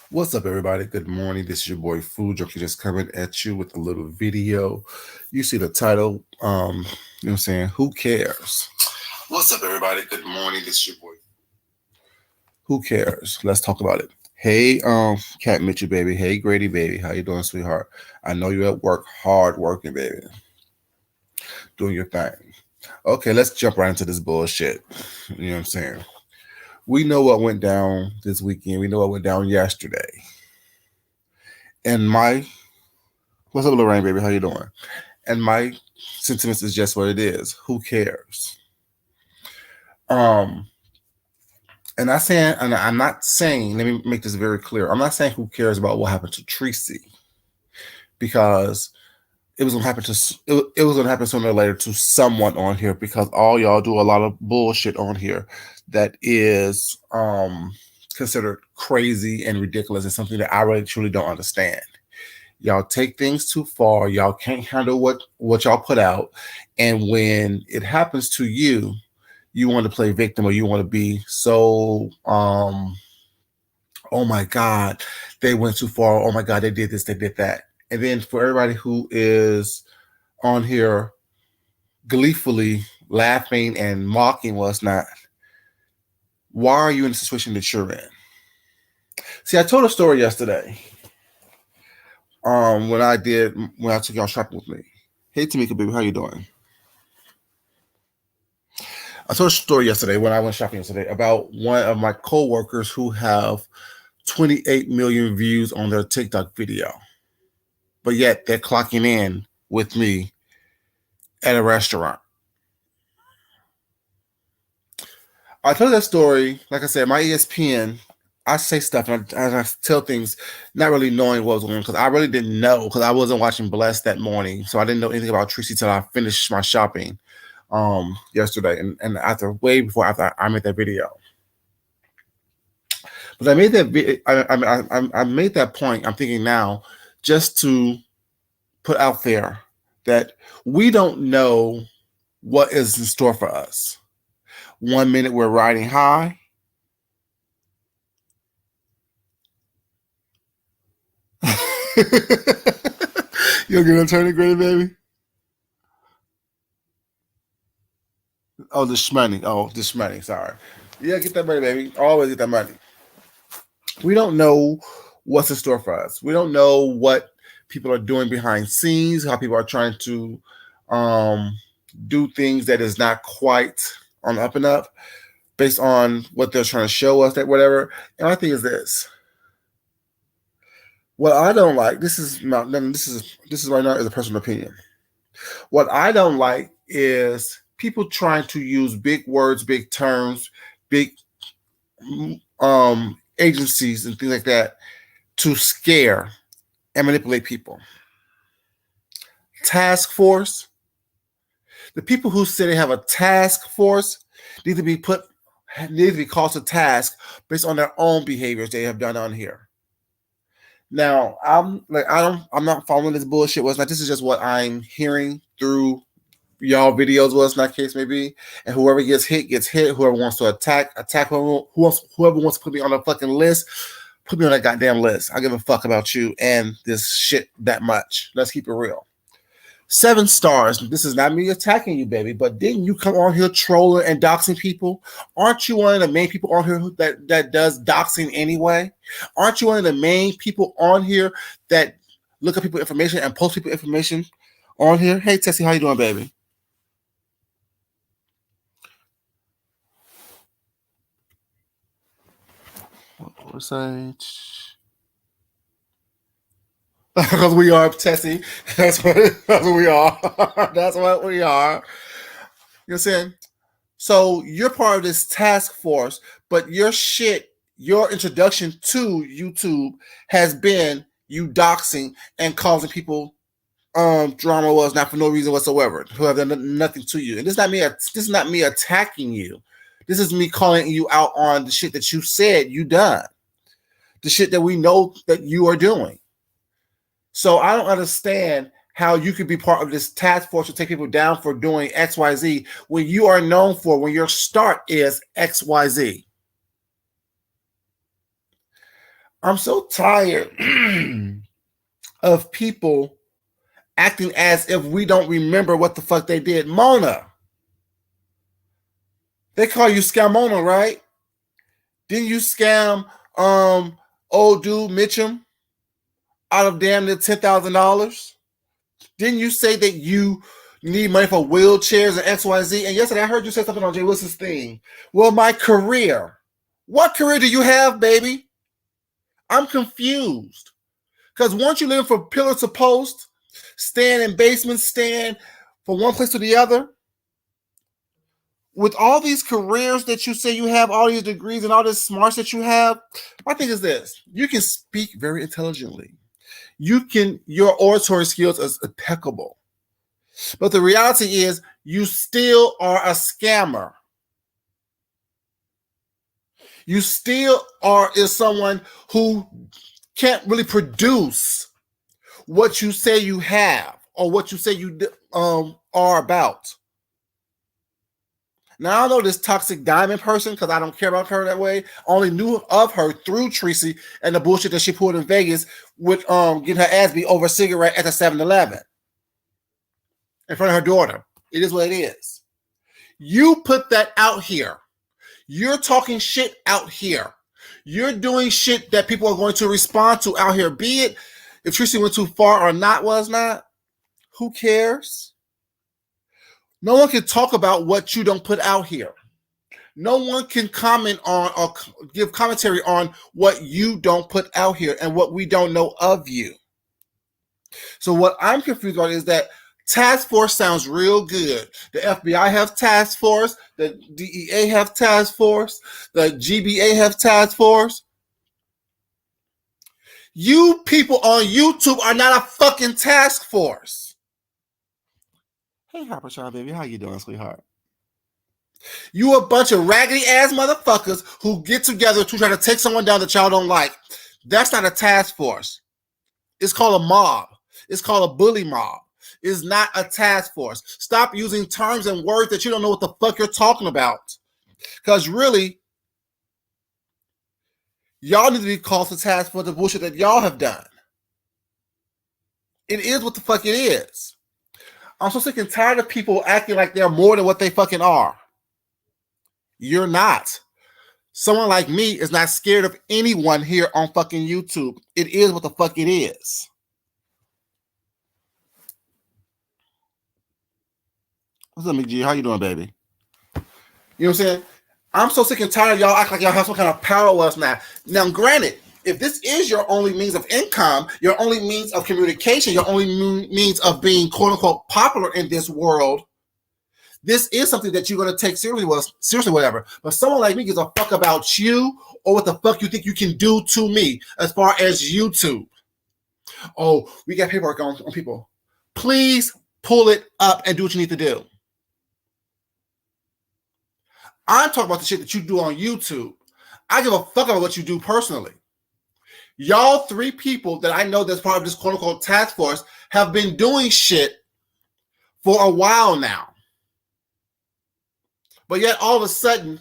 What's up, everybody? Good morning. This is your boy Food Junkie just coming at you with a little video. You see the title, you know what I'm saying? Who cares? What's up, everybody? Good morning. This is your boy. Who cares? Let's talk about it. Hey, Cat Mitchell, baby. Hey, Grady, baby. How you doing, sweetheart? I know you're at work, hard working, baby. Doing your thing. Okay, let's jump right into this bullshit. You know what I'm saying? We know what went down this weekend. We know what went down yesterday. And what's up, Lorraine, baby? How you doing? And my sentiments is just what it is. Who cares? Um, and I'm not saying. Let me make this very clear. I'm not saying who cares about what happened to Tracy because it was gonna happen it was gonna happen sooner or later to someone on here because all y'all do a lot of bullshit on here that is considered crazy and ridiculous and something that I really truly don't understand. Y'all take things too far. Y'all can't handle what y'all put out, and when it happens to you, you want to play victim or you want to be so oh my god, they went too far. Oh my god, they did this, they did that. And then for everybody who is on here gleefully laughing and mocking what's not, why are you in the situation that you're in? See, I told a story yesterday. When I took y'all shopping with me. Hey Tamika, baby, how you doing? I told a story yesterday when I went shopping yesterday about one of my coworkers who have 28 million views on their TikTok video, but yet they're clocking in with me at a restaurant. I told that story, like I said, my ESPN. I say stuff and I tell things not really knowing what was going on because I really didn't know because I wasn't watching Blessed that morning. So I didn't know anything about Tracy till I finished my shopping yesterday and after I made that video. But I made that I made that point. I'm thinking now just to put out there that we don't know what is in store for us. 1 minute we're riding high. You'll get an attorney, graded baby. Oh, the shmoney. Oh, the shmoney. Sorry. Yeah, get that money, baby. Always get that money. We don't know what's in store for us. We don't know what people are doing behind scenes, how people are trying to um, do things that is not quite on the up and up based on what they're trying to show us, that whatever. And my thing is this. What I don't like, this is right now is a personal opinion. What I don't like is people trying to use big words, big terms, big agencies and things like that to scare and manipulate people. Task force. The people who say they have a task force need to be called to task based on their own behaviors they have done on here. Now, I'm not following this bullshit. Was not. This is just what I'm hearing through y'all videos. Was not case may be, and whoever gets hit gets hit. Whoever wants to attack. Whoever wants to put me on a fucking list, put me on that goddamn list. I give a fuck about you and this shit that much. Let's keep it real. 7 stars. This is not me attacking you, baby, but didn't you come on here trolling and doxing people? Aren't you one of the main people on here that does doxing anyway? Aren't you one of the main people on here that look at people information and post people information on here? Hey, Tessie, how you doing, baby? What's that? Because we are Tessie. That's what we are. That's what we are. You know what I'm saying? So you're part of this task force, but your introduction to YouTube has been you doxing and causing people drama was not for no reason whatsoever, who have done nothing to you. And this is not me attacking you. This is me calling you out on the shit that you said you done. The shit that we know that you are doing. So I don't understand how you could be part of this task force to take people down for doing XYZ when you are known for when your start is XYZ. I'm so tired of people acting as if we don't remember what the fuck they did. Mona. They call you Scamona, right? Didn't you scam old dude Mitchum out of damn near $10,000? Didn't you say that you need money for wheelchairs and XYZ? And yesterday I heard you say something on Jay Wilson's thing. Well, my career. What career do you have, baby? I'm confused. Because once you live from pillar to post, stand in basements, stand from one place to the other, with all these careers that you say you have, all these degrees and all this smarts that you have, my thing is this: you can speak very intelligently. Your oratory skills is impeccable. But the reality is you still are a scammer. You still is someone who can't really produce what you say you have or what you say you are about. Now, I know this toxic diamond person, because I don't care about her that way, only knew of her through Tracy and the bullshit that she pulled in Vegas with getting her ass beat over a cigarette at the 7-Eleven in front of her daughter. It is what it is. You put that out here. You're talking shit out here. You're doing shit that people are going to respond to out here. Be it if Tracy went too far or not, was not. Who cares? No one can talk about what you don't put out here. No one can comment on or give commentary on what you don't put out here and what we don't know of you. So what I'm confused about is that task force sounds real good. The FBI have task force. The DEA have task force. The GBA have task force. You people on YouTube are not a fucking task force. Hey, Harper Child, baby. How you doing, sweetheart? You a bunch of raggedy ass motherfuckers who get together to try to take someone down that y'all don't like. That's not a task force. It's called a mob. It's called a bully mob. It's not a task force. Stop using terms and words that you don't know what the fuck you're talking about. Because really, y'all need to be called to task for the bullshit that y'all have done. It is what the fuck it is. I'm so sick and tired of people acting like they're more than what they fucking are. You're not. Someone like me is not scared of anyone here on fucking YouTube. It is what the fuck it is. What's up, McG? How you doing, baby? You know what I'm saying? I'm so sick and tired of y'all act like y'all have some kind of power with us now. Now, granted, if this is your only means of income, your only means of communication, your only means of being quote-unquote popular in this world, this is something that you're going to take seriously, whatever. But someone like me gives a fuck about you or what the fuck you think you can do to me as far as YouTube. Oh, we got paperwork on people. Please pull it up and do what you need to do. I'm talking about the shit that you do on YouTube. I give a fuck about what you do personally. Y'all three people that I know that's part of this quote-unquote task force have been doing shit for a while now. But yet all of a sudden,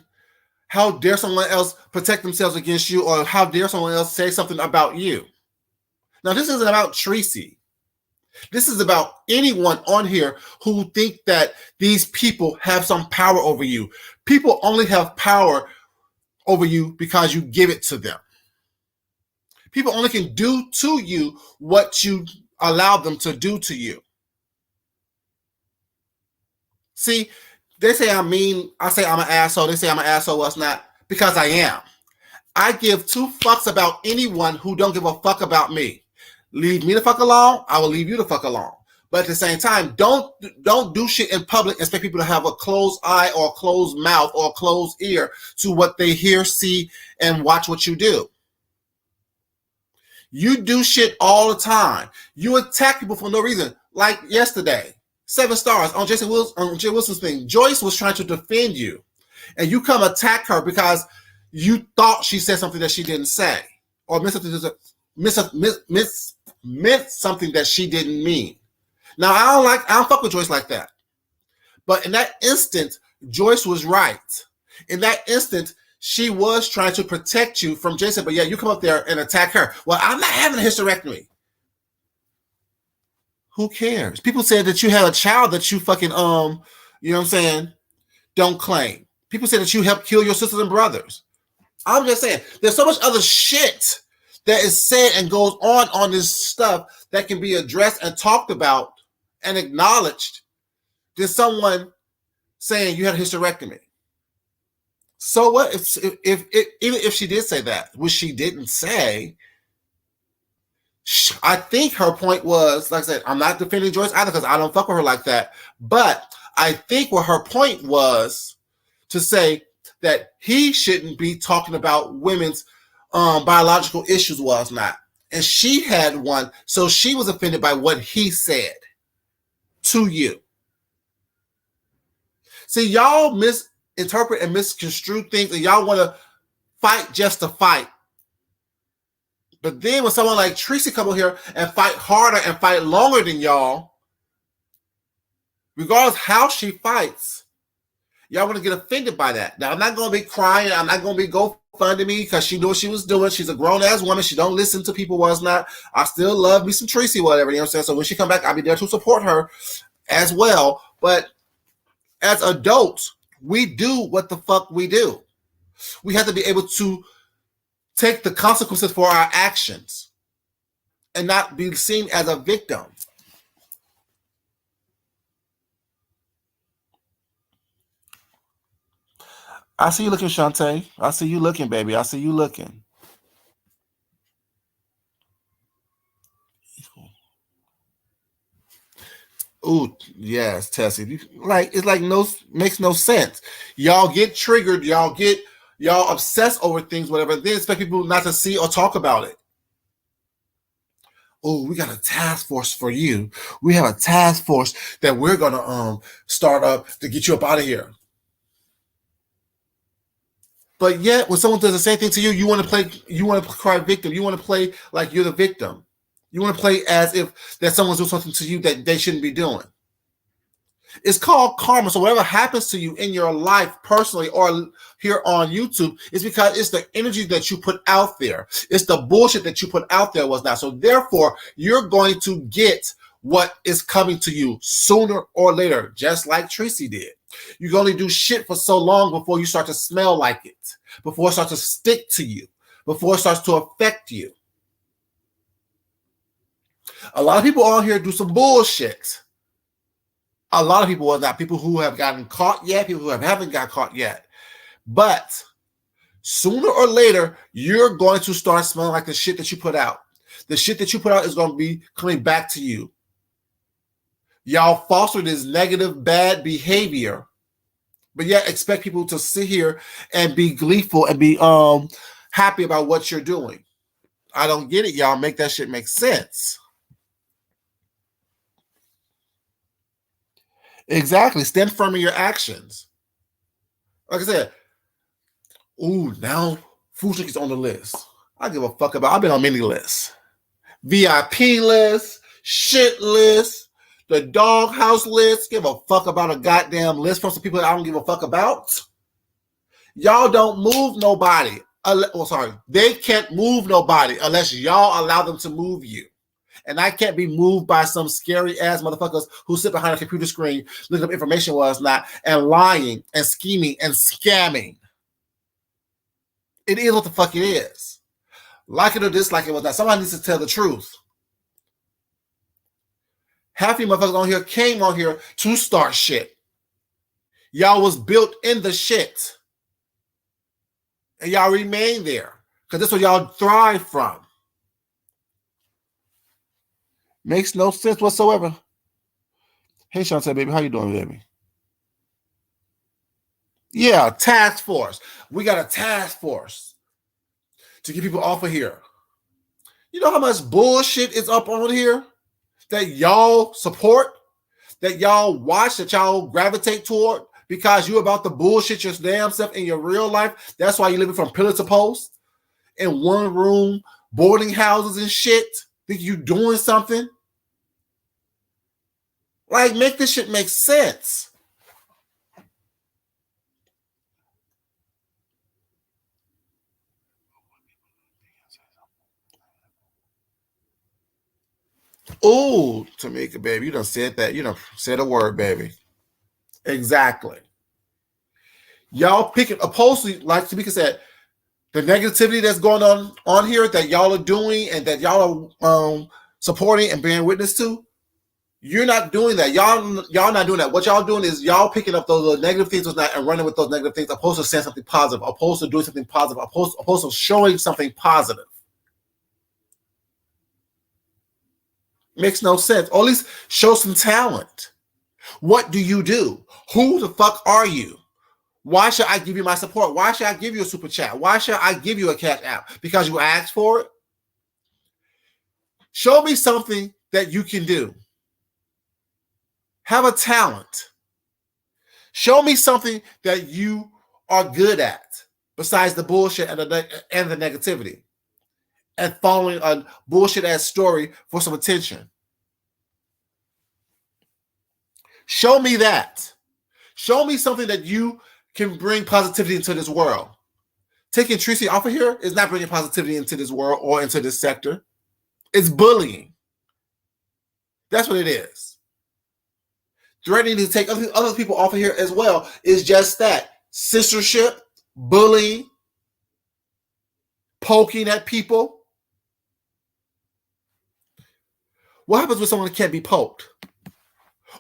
how dare someone else protect themselves against you, or how dare someone else say something about you? Now, this isn't about Tracy. This is about anyone on here who think that these people have some power over you. People only have power over you because you give it to them. People only can do to you what you allow them to do to you. See, they say I'm mean. I say I'm an asshole. They say I'm an asshole. Well, it's not, because I am. I give two fucks about anyone who don't give a fuck about me. Leave me the fuck alone. I will leave you the fuck alone. But at the same time, don't do shit in public and expect people to have a closed eye or a closed mouth or a closed ear to what they hear, see, and watch what you do. You do shit all the time. You attack people for no reason. Like yesterday, 7 stars on Jay Wilson's thing. Joyce was trying to defend you, and you come attack her because you thought she said something that she didn't say, or meant something that she didn't mean. Now, I don't fuck with Joyce like that. But in that instant, Joyce was right. In that instant, she was trying to protect you from Jason, but yeah, you come up there and attack her. Well, I'm not having a hysterectomy. Who cares? People said that you had a child that you fucking, you know what I'm saying, don't claim. People say that you helped kill your sisters and brothers. I'm just saying, there's so much other shit that is said and goes on this stuff that can be addressed and talked about and acknowledged than someone saying you had a hysterectomy. So what if even if she did say that, which she didn't say, I think her point was, like I said, I'm not defending Joyce either because I don't fuck with her like that. But I think what her point was to say that he shouldn't be talking about women's biological issues was not. And she had one, so she was offended by what he said to you. See, y'all misinterpret and misconstrue things, and y'all want to fight just to fight. But then when someone like Tracy come over here and fight harder and fight longer than y'all, regardless how she fights, y'all want to get offended by that. Now, I'm not going to be crying. I'm not going to be GoFundMe because she knew what she was doing. She's a grown-ass woman. She don't listen to people, was not. I still love me some Tracy, whatever, you know what I'm saying? So when she come back, I'll be there to support her as well. But as adults, we do what the fuck we do. We have to be able to take the consequences for our actions and not be seen as a victim. I see you looking, Shantae. I see you looking, baby. I see you looking. Ooh, yes, Tessie. Like it's like makes no sense. Y'all get triggered. Y'all obsess over things, whatever. Then expect people not to see or talk about it. Oh, we got a task force for you. We have a task force that we're gonna start up to get you up out of here. But yet, when someone does the same thing to you, you want to cry victim. You want to play like you're the victim. You want to play as if that someone's doing something to you that they shouldn't be doing. It's called karma. So whatever happens to you in your life personally or here on YouTube is because it's the energy that you put out there. It's the bullshit that you put out there was not. So therefore, you're going to get what is coming to you sooner or later, just like Tracy did. You can only do shit for so long before you start to smell like it, before it starts to stick to you, before it starts to affect you. A lot of people on here do some bullshit. A lot of people are not people who have gotten caught yet, people who haven't got caught yet. But sooner or later, you're going to start smelling like the shit that you put out. The shit that you put out is going to be coming back to you. Y'all foster this negative, bad behavior, but yet expect people to sit here and be gleeful and be happy about what you're doing. I don't get it, y'all. Make that shit make sense. Exactly. Stand firm in your actions. Like I said, ooh, now food is on the list. I give a fuck about. I've been on many lists. VIP list, shit list, the doghouse list. Give a fuck about a goddamn list from some people that I don't give a fuck about. Y'all don't move nobody. They can't move nobody unless y'all allow them to move you. And I can't be moved by some scary ass motherfuckers who sit behind a computer screen looking up information was not and lying and scheming and scamming. It is what the fuck it is. Like it or dislike it was not. Somebody needs to tell the truth. Half you motherfuckers on here came on here to start shit. Y'all was built in the shit. And y'all remain there. Because that's what y'all thrive from. Makes no sense whatsoever. Hey, Shantae, baby, how you doing, baby? Yeah, task force. We got a task force to get people off of here. You know how much bullshit is up on here that y'all support, that y'all watch, that y'all gravitate toward because you about to bullshit your damn self in your real life. That's why you're living from pillar to post in one room, boarding houses and shit. Think you doing something? Like, make this shit make sense. Ooh, Tamika, baby, you done said that. You done said a word, baby. Exactly. Y'all picking, opposed to, like Tamika said, the negativity that's going on here that y'all are doing and that y'all are supporting and bearing witness to. You're not doing that. Y'all not doing that. What y'all doing is y'all picking up those negative things and running with those negative things, opposed to saying something positive, opposed to doing something positive, opposed to showing something positive. Makes no sense. Or at least show some talent. What do you do? Who the fuck are you? Why should I give you my support? Why should I give you a super chat? Why should I give you a cash app? Because you asked for it? Show me something that you can do. Have a talent. Show me something that you are good at besides the bullshit and the negativity and following a bullshit ass story for some attention. Show me that. Show me something that you can bring positivity into this world. Taking Tracy off of here is not bringing positivity into this world or into this sector. It's bullying. That's what it is. Threatening to take other people off of here as well is just that. Censorship, bullying, poking at people. What happens when someone can't be poked?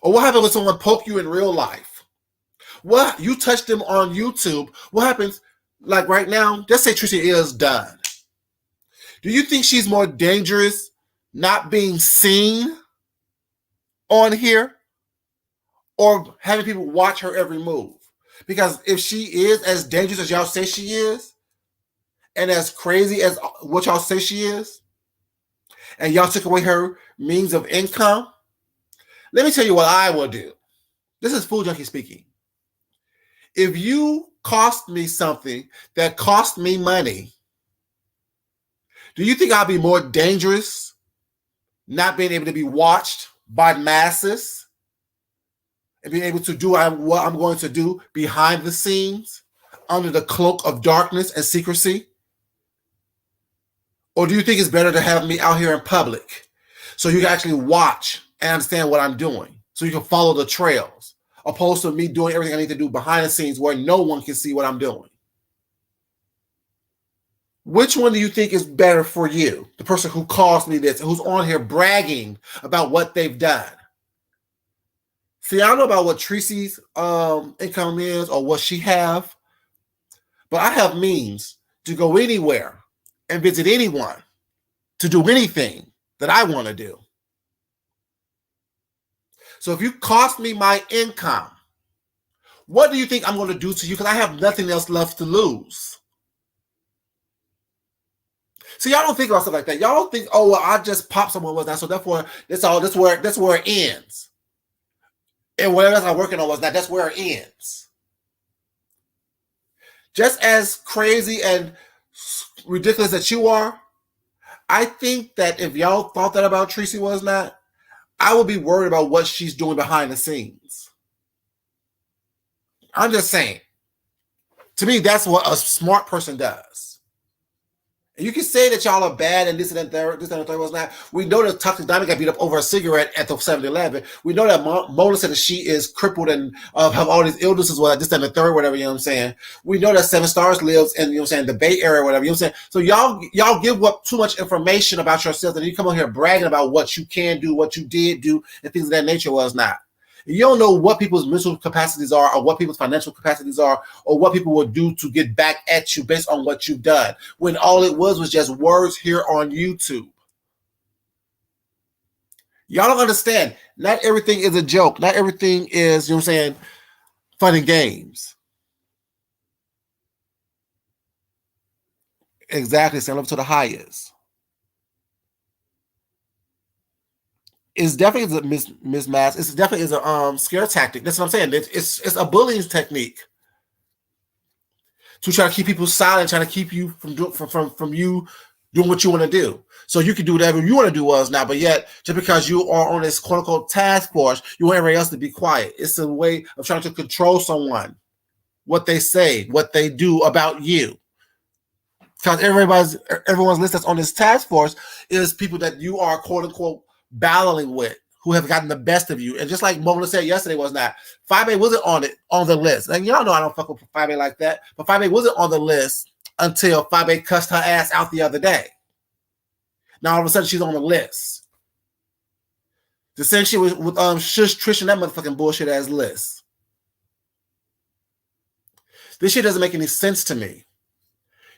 Or what happens when someone poke you in real life? What you touch them on YouTube? What happens? Like right now, let's say Tricia is done. Do you think she's more dangerous not being seen on here or having people watch her every move? Because if she is as dangerous as y'all say she is, and as crazy as what y'all say she is, and y'all took away her means of income, let me tell you what I will do. This is Food Junkie speaking. If you cost me something that cost me money, do you think I'll be more dangerous not being able to be watched by masses and being able to do what I'm going to do behind the scenes under the cloak of darkness and secrecy? Or do you think it's better to have me out here in public so you can actually watch and understand what I'm doing, so you can follow the trails, opposed to me doing everything I need to do behind the scenes where no one can see what I'm doing? Which one do you think is better for you? The person who caused me this, who's on here bragging about what they've done. See, I don't know about what Tracy's income is or what she have, but I have means to go anywhere and visit anyone to do anything that I want to do. So if you cost me my income, what do you think I'm going to do to you? Because I have nothing else left to lose. So y'all don't think about stuff like that. Y'all don't think, oh, well, I just popped someone was that, so therefore that's where it ends. And whatever else I'm working on was that, that's where it ends. Just as crazy and ridiculous that you are, I think that if y'all thought that about Tracy was not, I would be worried about what she's doing behind the scenes. I'm just saying. To me, that's what a smart person does. And you can say that y'all are bad and this and that, this and that was not. We know that Toxic Diamond got beat up over a cigarette at the 7-Eleven. We know that Mona said that she is crippled and have all these illnesses, this and the third, whatever, you know what I'm saying? We know that 7 Stars lives in, you know what I'm saying, the Bay Area, whatever, you know what I'm saying? So y'all give up too much information about yourselves and you come on here bragging about what you can do, what you did do, and things of that nature was not. You don't know what people's mental capacities are or what people's financial capacities are or what people will do to get back at you based on what you've done, when all it was just words here on YouTube. Y'all don't understand. Not everything is a joke. Not everything is, you know what I'm saying, fun and games. Exactly. Stand up to the highest. It's definitely a mismatch. It's definitely is a scare tactic. That's what I'm saying. It's a bullying technique to try to keep people silent, trying to keep you from you doing what you want to do. So you can do whatever you want to do now, but yet just because you are on this quote unquote task force, you want everybody else to be quiet. It's a way of trying to control someone, what they say, what they do about you. Because everyone's list that's on this task force is people that you are quote unquote battling with, who have gotten the best of you. And just like Mona said yesterday, was not 5A wasn't on the list. And y'all know I don't fuck with 5A like that, but 5A wasn't on the list until 5A cussed her ass out the other day. Now all of a sudden she's on the list. The same shit with Shush, Trish, and that motherfucking bullshit ass list. This shit doesn't make any sense to me.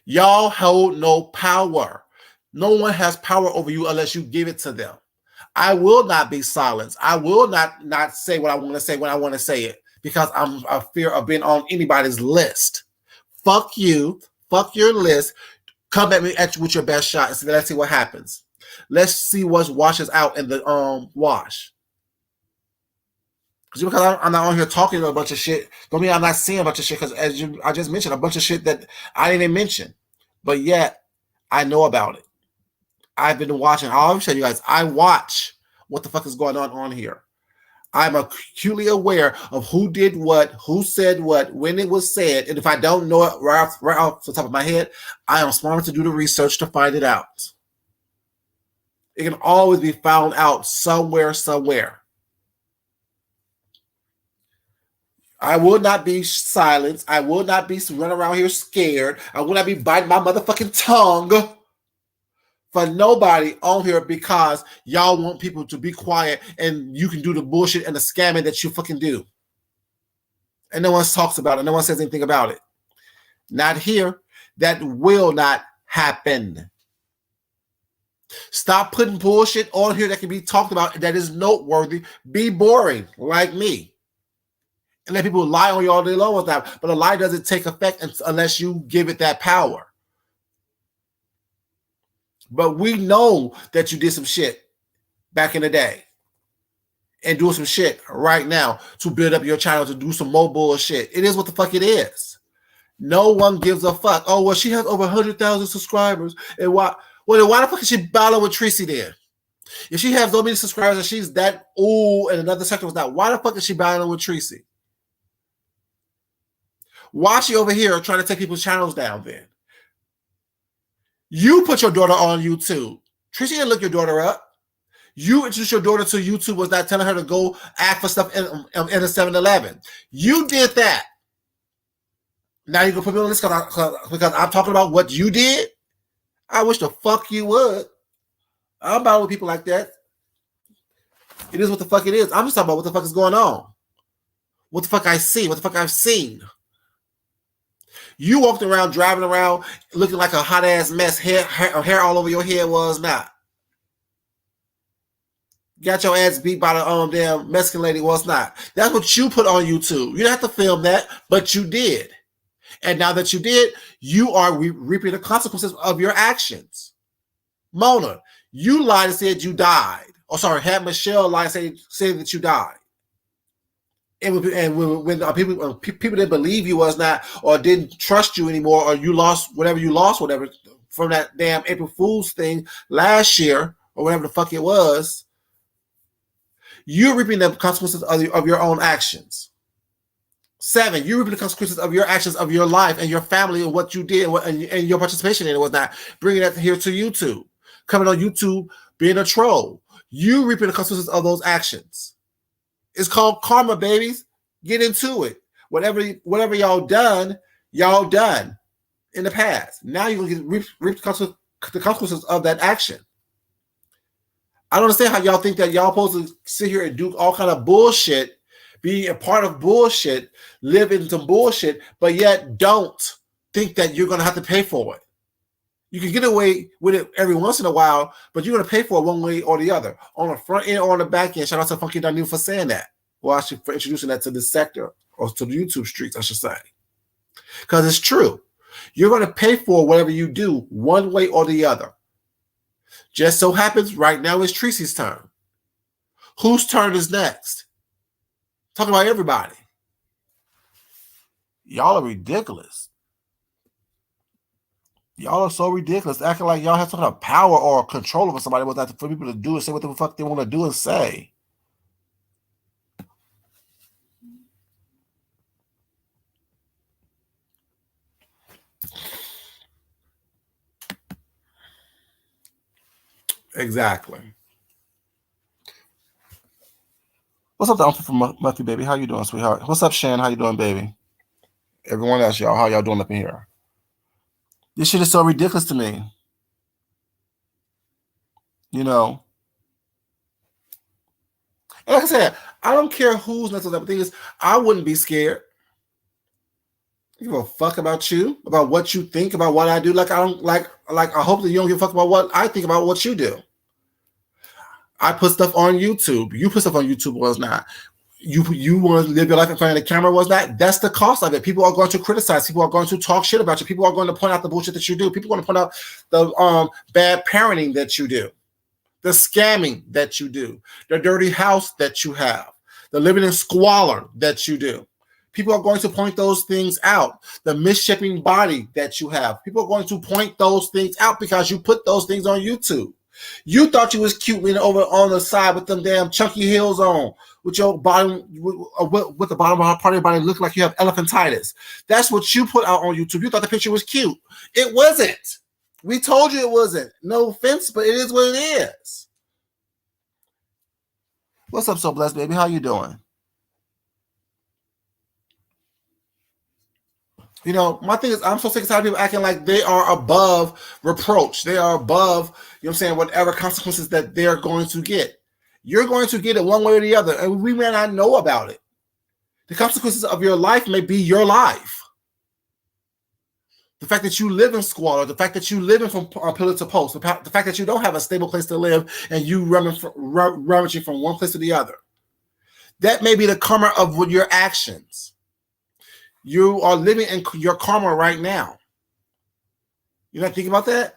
Y'all hold no power. No one has power over you unless you give it to them. I will not be silenced. I will not say what I want to say when I want to say it because I'm a fear of being on anybody's list. Fuck you. Fuck your list. Come at me with your best shot and say, let's see what happens. Let's see what washes out in the wash. Because I'm not on here talking a bunch of shit, don't mean I'm not seeing a bunch of shit, because I just mentioned a bunch of shit that I didn't even mention. But yet, I know about it. I've been watching. I'll always tell you guys, I watch what the fuck is going on here. I'm acutely aware of who did what, who said what, when it was said. And if I don't know it right off the top of my head, I am smart to do the research to find it out. It can always be found out somewhere. I will not be silenced. I will not be running around here scared. I will not be biting my motherfucking tongue for nobody on here because y'all want people to be quiet and you can do the bullshit and the scamming that you fucking do. And no one talks about it. No one says anything about it. Not here. That will not happen. Stop putting bullshit on here that can be talked about that is noteworthy. Be boring like me. And let people lie on you all day long with that. But a lie doesn't take effect unless you give it that power. But we know that you did some shit back in the day. And doing some shit right now to build up your channel to do some more bullshit. It is what the fuck it is. No one gives a fuck. Oh, well, she has over 100,000 subscribers. And why the fuck is she battling with Tracy then? If she has so many subscribers and she's that old and another sector was not, why the fuck is she battling with Tracy? Why is she over here trying to take people's channels down then? You put your daughter on YouTube. Tracy didn't look your daughter up. You introduced your daughter to YouTube, was not telling her to go act for stuff in a 7-Eleven. You did that. Now you can put me on this because I'm talking about what you did. I wish the fuck you would. I'm about with people like that. It is what the fuck it is. I'm just talking about what the fuck is going on. What the fuck I see. What the fuck I've seen. You walked around, driving around, looking like a hot ass mess. Hair all over your head was not. Got your ass beat by the damn Mexican lady was not. That's what you put on YouTube. You didn't have to film that, but you did. And now that you did, you are reaping the consequences of your actions. Mona, you lied and said you died. Oh, sorry, had Michelle lie and say that you died. And when people didn't believe you was not, or didn't trust you anymore, or you lost whatever from that damn April Fool's thing last year, or whatever the fuck it was, you're reaping the consequences of your own actions. 7, you're reaping the consequences of your actions of your life and your family and what you did and your participation in it was not. Bringing that here to YouTube. Coming on YouTube, being a troll. You reaping the consequences of those actions. It's called karma, babies. Get into it. Whatever y'all done in the past. Now you're going to reap the consequences of that action. I don't understand how y'all think that y'all supposed to sit here and do all kind of bullshit, be a part of bullshit, live in some bullshit, but yet don't think that you're going to have to pay for it. You can get away with it every once in a while, but you're going to pay for it one way or the other, on the front end or on the back end. Shout out to Funky Danu for saying that. Well, actually, for introducing that to this sector, or to the YouTube streets, I should say. Because it's true. You're going to pay for whatever you do one way or the other. Just so happens right now is Tracy's turn. Whose turn is next? Talking about everybody. Y'all are ridiculous. Y'all are so ridiculous. Acting like y'all have some kind of power or control over somebody without for people to do and say what the fuck they want to do and say. Exactly. What's up, the uncle from Muffy, baby? How you doing, sweetheart? What's up, Shan? How you doing, baby? Everyone else, y'all, how y'all doing up in here? This shit is so ridiculous to me. You know? And like I said, I don't care who's next to that. The thing is, I wouldn't be scared. I give a fuck about you, about what you think, about what I do. Like I don't like I hope that you don't give a fuck about what I think about what you do. I put stuff on YouTube. You put stuff on YouTube, was not. You want to live your life in front of the camera, was not. That's the cost of it. People are going to criticize. People are going to talk shit about you. People are going to point out the bullshit that you do. People are going to point out the bad parenting that you do, the scamming that you do, the dirty house that you have, the living in squalor that you do. People are going to point those things out. The misshapen body that you have. People are going to point those things out because you put those things on YouTube. You thought you was cute leaning over on the side with them damn chunky heels on, with your bottom, with the bottom part of your body look like you have elephantitis. That's what you put out on YouTube. You thought the picture was cute. It wasn't. We told you it wasn't. No offense, but it is what it is. What's up, So Blessed, baby? How you doing? You know, my thing is, I'm so sick and tired of people acting like they are above reproach. They are above, you know what I'm saying, whatever consequences that they're going to get. You're going to get it one way or the other, and we may not know about it. The consequences of your life may be your life. The fact that you live in squalor, the fact that you live in from pillar to post, the fact that you don't have a stable place to live and you rummaging from one place to the other. That may be the karma of your actions. You are living in your karma right now. You're not thinking about that?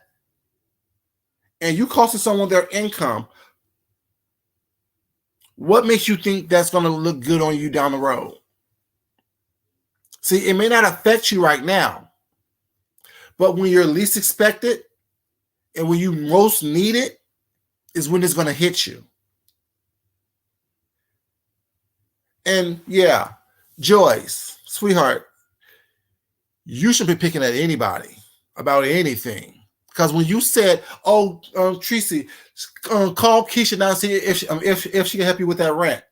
And you costing someone their income. What makes you think that's going to look good on you down the road? See, it may not affect you right now, but when you're least expected and when you most need it is when it's going to hit you. And yeah, Joyce, sweetheart, you should be picking at anybody about anything. Because when you said, "Oh, Tracy, call Keisha now and see if she can help you with that rent,"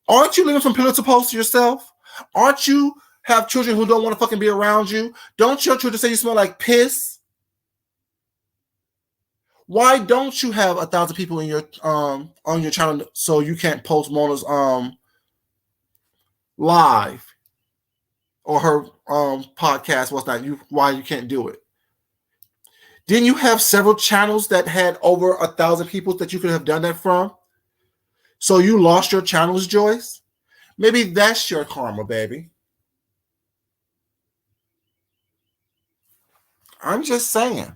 aren't you living from pillar to post yourself? Aren't you have children who don't want to fucking be around you? Don't your children say you smell like piss? Why don't you have 1,000 people in your on your channel so you can't post Mona's live or her podcast? What's not you? Why you can't do it? Didn't you have several channels that had over 1,000 people that you could have done that from? So you lost your channels, Joyce? Maybe that's your karma, baby. I'm just saying.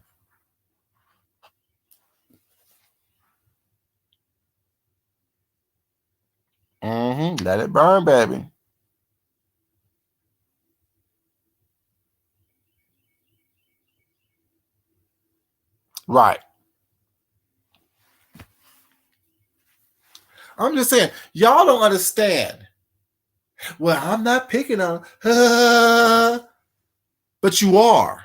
Let it burn, baby. Right. I'm just saying, y'all don't understand. Well, I'm not picking on, but you are.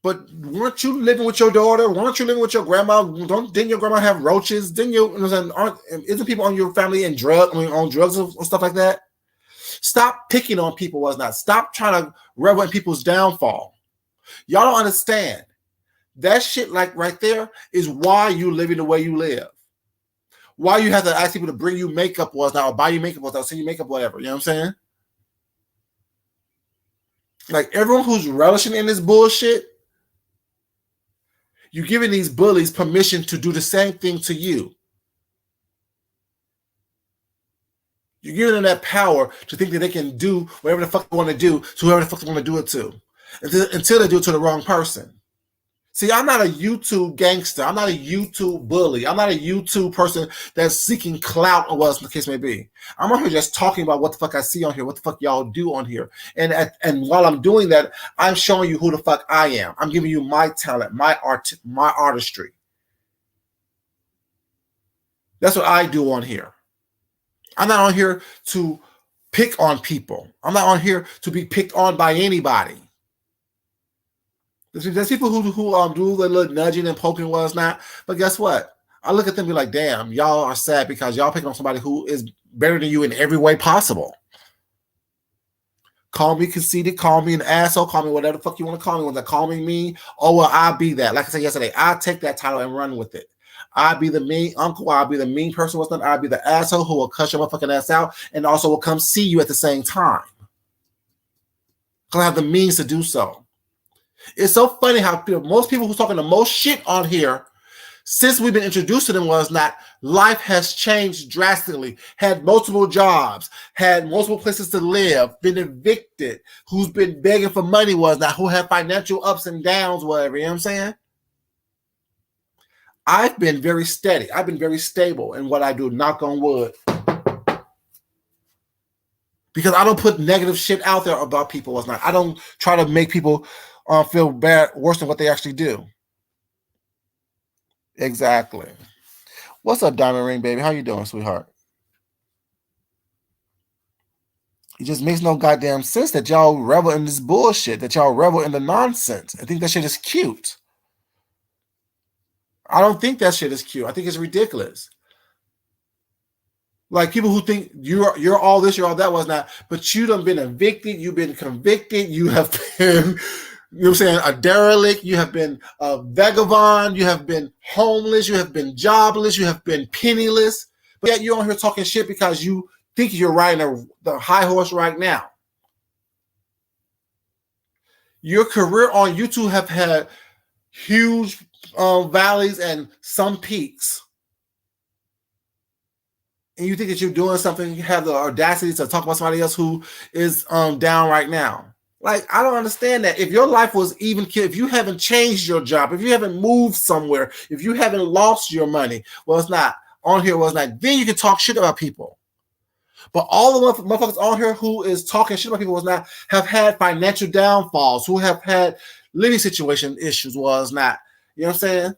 But weren't you living with your daughter? Weren't you living with your grandma? Didn't your grandma have roaches? Didn't you? Isn't people on your family on drugs and stuff like that? Stop picking on people. Was not. Stop trying to revel in people's downfall. Y'all don't understand. That shit, like right there, is why you living the way you live. Why you have to ask people to bring you makeup was now, or buy you makeup was now, send you makeup, whatever. You know what I'm saying? Like everyone who's relishing in this bullshit, you're giving these bullies permission to do the same thing to you. You're giving them that power to think that they can do whatever the fuck they want to do to whoever the fuck they want to do it to, until they do it to the wrong person. See, I'm not a YouTube gangster. I'm not a YouTube bully. I'm not a YouTube person that's seeking clout or whatever the case may be. I'm out here just talking about what the fuck I see on here, what the fuck y'all do on here. And while I'm doing that, I'm showing you who the fuck I am. I'm giving you my talent, my art, my artistry. That's what I do on here. I'm not on here to pick on people. I'm not on here to be picked on by anybody. There's people who do a little nudging and poking was not. But guess what? I look at them and be like, damn, y'all are sad because y'all picking on somebody who is better than you in every way possible. Call me conceited, call me an asshole, call me whatever the fuck you want to call me. When they call me mean, oh, well, I'll be that. Like I said yesterday, I'll take that title and run with it. I'll be the mean uncle, I'll be the mean person with them, I'll be the asshole who will cuss your motherfucking ass out and also will come see you at the same time. Because I have the means to do so. It's so funny how most people who's talking the most shit on here since we've been introduced to them was not life has changed drastically, had multiple jobs, had multiple places to live, been evicted, who's been begging for money was not, who had financial ups and downs, whatever, you know what I'm saying? I've been very steady. I've been very stable in what I do, knock on wood. Because I don't put negative shit out there about people was not. I don't try to make people feel bad, worse than what they actually do. Exactly. What's up, Diamond Ring, baby? How you doing, sweetheart? It just makes no goddamn sense that y'all revel in this bullshit, that y'all revel in the nonsense. I think that shit is cute. I don't think that shit is cute. I think it's ridiculous. Like people who think you're all this, you're all that was not, but you done been evicted, you've been convicted, you have been, you know what I'm saying, a derelict, you have been a vagabond, you have been homeless, you have been jobless, you have been penniless, but yet you're on here talking shit because you think you're riding the high horse right now. Your career on YouTube have had huge valleys and some peaks. And you think that you're doing something, you have the audacity to talk about somebody else who is down right now. Like, I don't understand that. If your life was even, if you haven't changed your job, if you haven't moved somewhere, if you haven't lost your money, well, it's not on here, well, it's not, then you can talk shit about people. But all the motherfuckers on here who is talking shit about people was not, have had financial downfalls, who have had living situation issues was not. You know what I'm saying?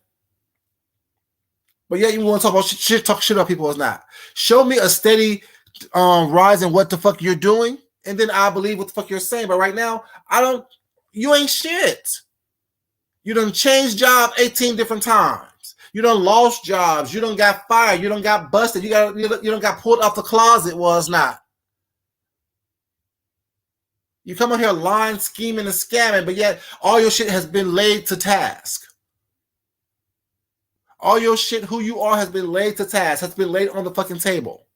But yeah, you want to talk about shit, talk shit about people was not. Show me a steady rise in what the fuck you're doing, and then I believe what the fuck you're saying. But right now, I don't. You ain't shit. You done changed job 18 different times. You done lost jobs. You done got fired. You done got busted. You done got pulled off the closet. Was not. You come on here lying, scheming, and scamming, but yet all your shit has been laid to task. All your shit, who you are, has been laid to task, has been laid on the fucking table.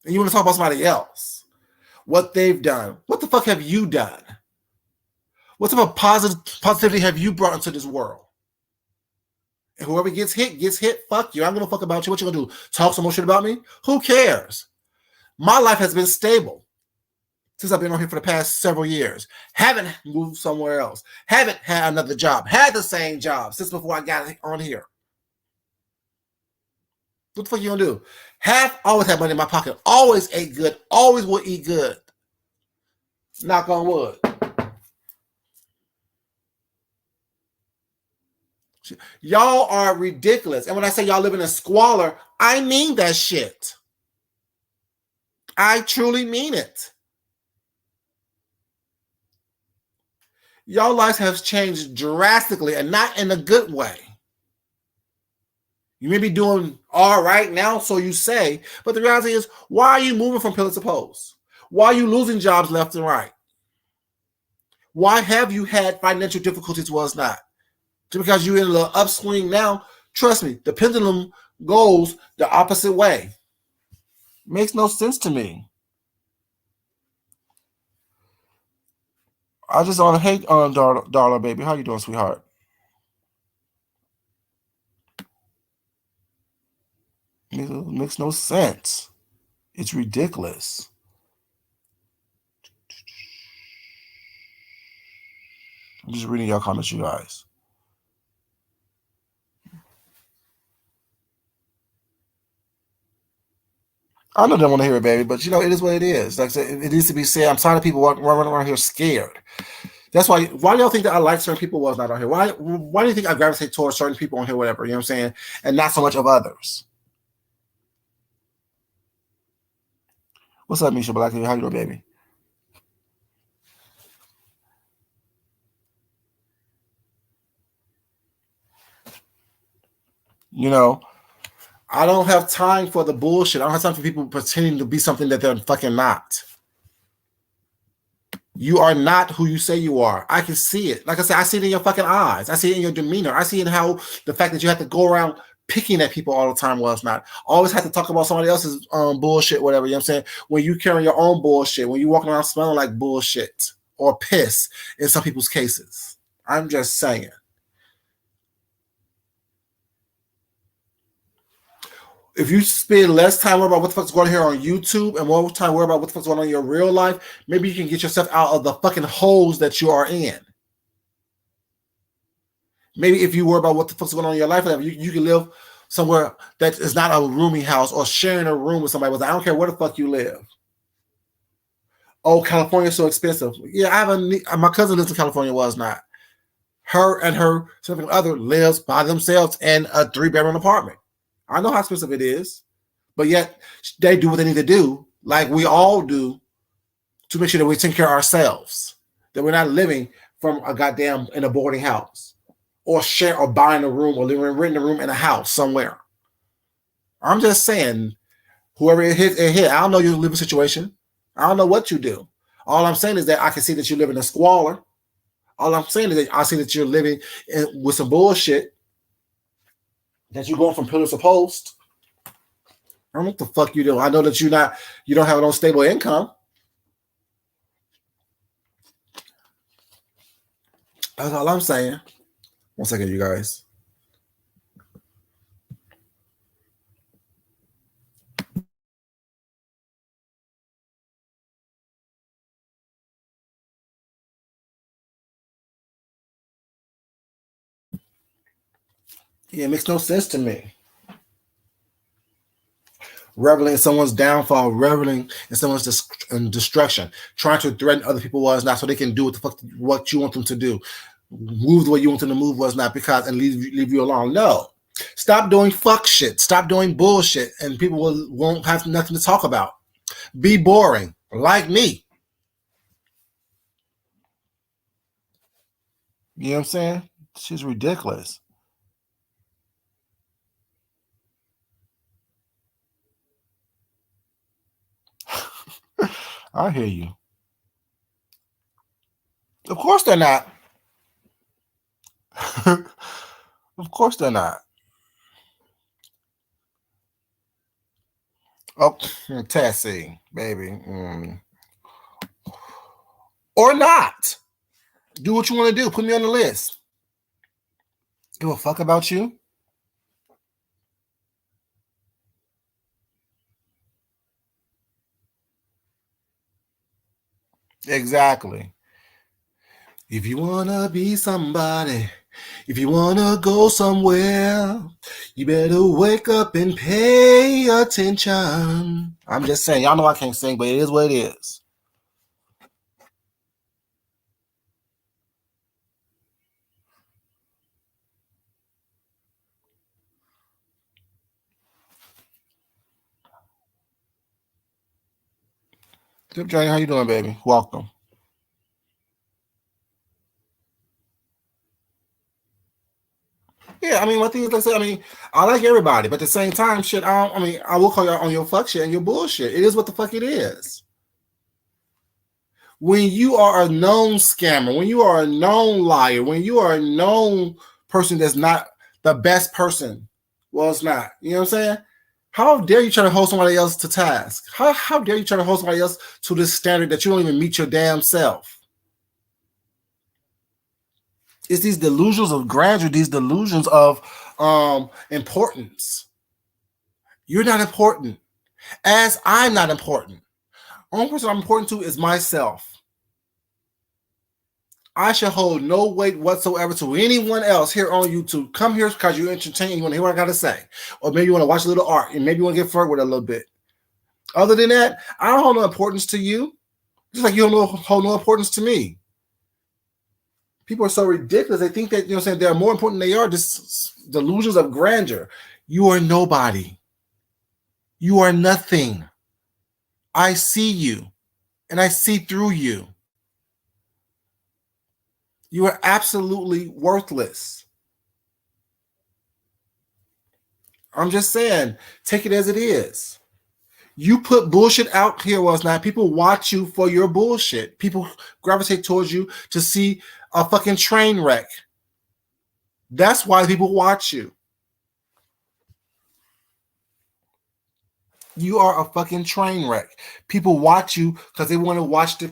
And you want to talk about somebody else, what they've done. What the fuck have you done? What type of positivity have you brought into this world? And whoever gets hit, fuck you. I'm going to fuck about you. What you going to do? Talk some more shit about me? Who cares? My life has been stable since I've been on here for the past several years. Haven't moved somewhere else. Haven't had another job. Had the same job since before I got on here. What the fuck you gonna do? Have always had money in my pocket. Always ate good. Always will eat good. Knock on wood. Y'all are ridiculous. And when I say y'all living in squalor, I mean that shit. I truly mean it. Y'all lives have changed drastically and not in a good way. You may be doing all right now, so you say, but the reality is, why are you moving from pillar to post? Why are you losing jobs left and right? Why have you had financial difficulties? Was not just because you're in a little upswing now. Trust me, the pendulum goes the opposite way. Makes no sense to me. I just want to hate on Darla, baby. How you doing, sweetheart? Makes no sense. It's ridiculous. I'm just reading y'all comments, you guys. I know they don't want to hear it, baby, but you know, it is what it is. Like I said, it needs to be said. I'm tired of people running around here scared. That's why do y'all think that I like certain people was not on here? Why do you think I gravitate towards certain people on here, whatever, you know what I'm saying? And not so much of others. What's up, Misha Black? How you doing, baby? You know, I don't have time for the bullshit. I don't have time for people pretending to be something that they're fucking not. You are not who you say you are. I can see it. Like I said, I see it in your fucking eyes. I see it in your demeanor. I see it in how the fact that you have to go around picking at people all the time was not. Always have to talk about somebody else's bullshit, whatever. You know what I'm saying? When you carry your own bullshit, when you walking around smelling like bullshit or piss in some people's cases. I'm just saying. If you spend less time worrying about what the fuck's going on here on YouTube and more time worrying about what the fuck's going on in your real life, maybe you can get yourself out of the fucking holes that you are in. Maybe if you worry about what the fuck's going on in your life, you can live somewhere that is not a rooming house or sharing a room with somebody. I don't care where the fuck you live. Oh, California's so expensive. Yeah, my cousin lives in California, was not. Her and her significant other lives by themselves in a 3-bedroom apartment. I know how expensive it is, but yet they do what they need to do, like we all do, to make sure that we take care of ourselves, that we're not living from a goddamn in a boarding house, or share or buying a room or renting a room in a house somewhere. I'm just saying, whoever it hit, I don't know your living situation. I don't know what you do. All I'm saying is that I can see that you live in a squalor. All I'm saying is that I see that you're living with some bullshit, that you're going from pillar to post. I don't know what the fuck you do. I know that you don't have no stable income. That's all I'm saying. 1 second, you guys. Yeah, it makes no sense to me. Reveling in someone's downfall, reveling in someone's destruction, trying to threaten other people was not so they can do what the fuck what you want them to do, move the way you want them to move was not because and leave you alone. No, stop doing fuck shit, stop doing bullshit, and people won't have nothing to talk about. Be boring, like me. You know what I'm saying? She's ridiculous. I hear you. Of course they're not. Of course they're not. Oh, Tessie, baby. Or not. Do what you want to do. Put me on the list. Give a fuck about you. Exactly. If you want to be somebody, if you want to go somewhere, you better wake up and pay attention. I'm just saying, y'all know I can't sing, but it is what it is. Tip Johnny, how you doing, baby? Welcome. Yeah, I mean, one thing is, like I said, I mean, I like everybody, but at the same time, shit, I will call you out on your fuck shit and your bullshit. It is what the fuck it is. When you are a known scammer, when you are a known liar, when you are a known person that's not the best person, well, it's not. You know what I'm saying? How dare you try to hold somebody else to task? How dare you try to hold somebody else to this standard that you don't even meet your damn self? It's these delusions of grandeur, these delusions of importance. You're not important, as I'm not important. The only person I'm important to is myself. I should hold no weight whatsoever to anyone else here on YouTube. Come here because you're entertained. You want to hear what I got to say. Or maybe you want to watch a little art and maybe you want to get flirt with it a little bit. Other than that, I don't hold no importance to you. Just like you don't hold no importance to me. People are so ridiculous. They think that, you know what I'm saying, they're more important than they are. Just delusions of grandeur. You are nobody. You are nothing. I see you and I see through you. You are absolutely worthless. I'm just saying, take it as it is. You put bullshit out here, was not. People watch you for your bullshit. People gravitate towards you to see a fucking train wreck. That's why people watch you. You are a fucking train wreck. People watch you because they want to watch the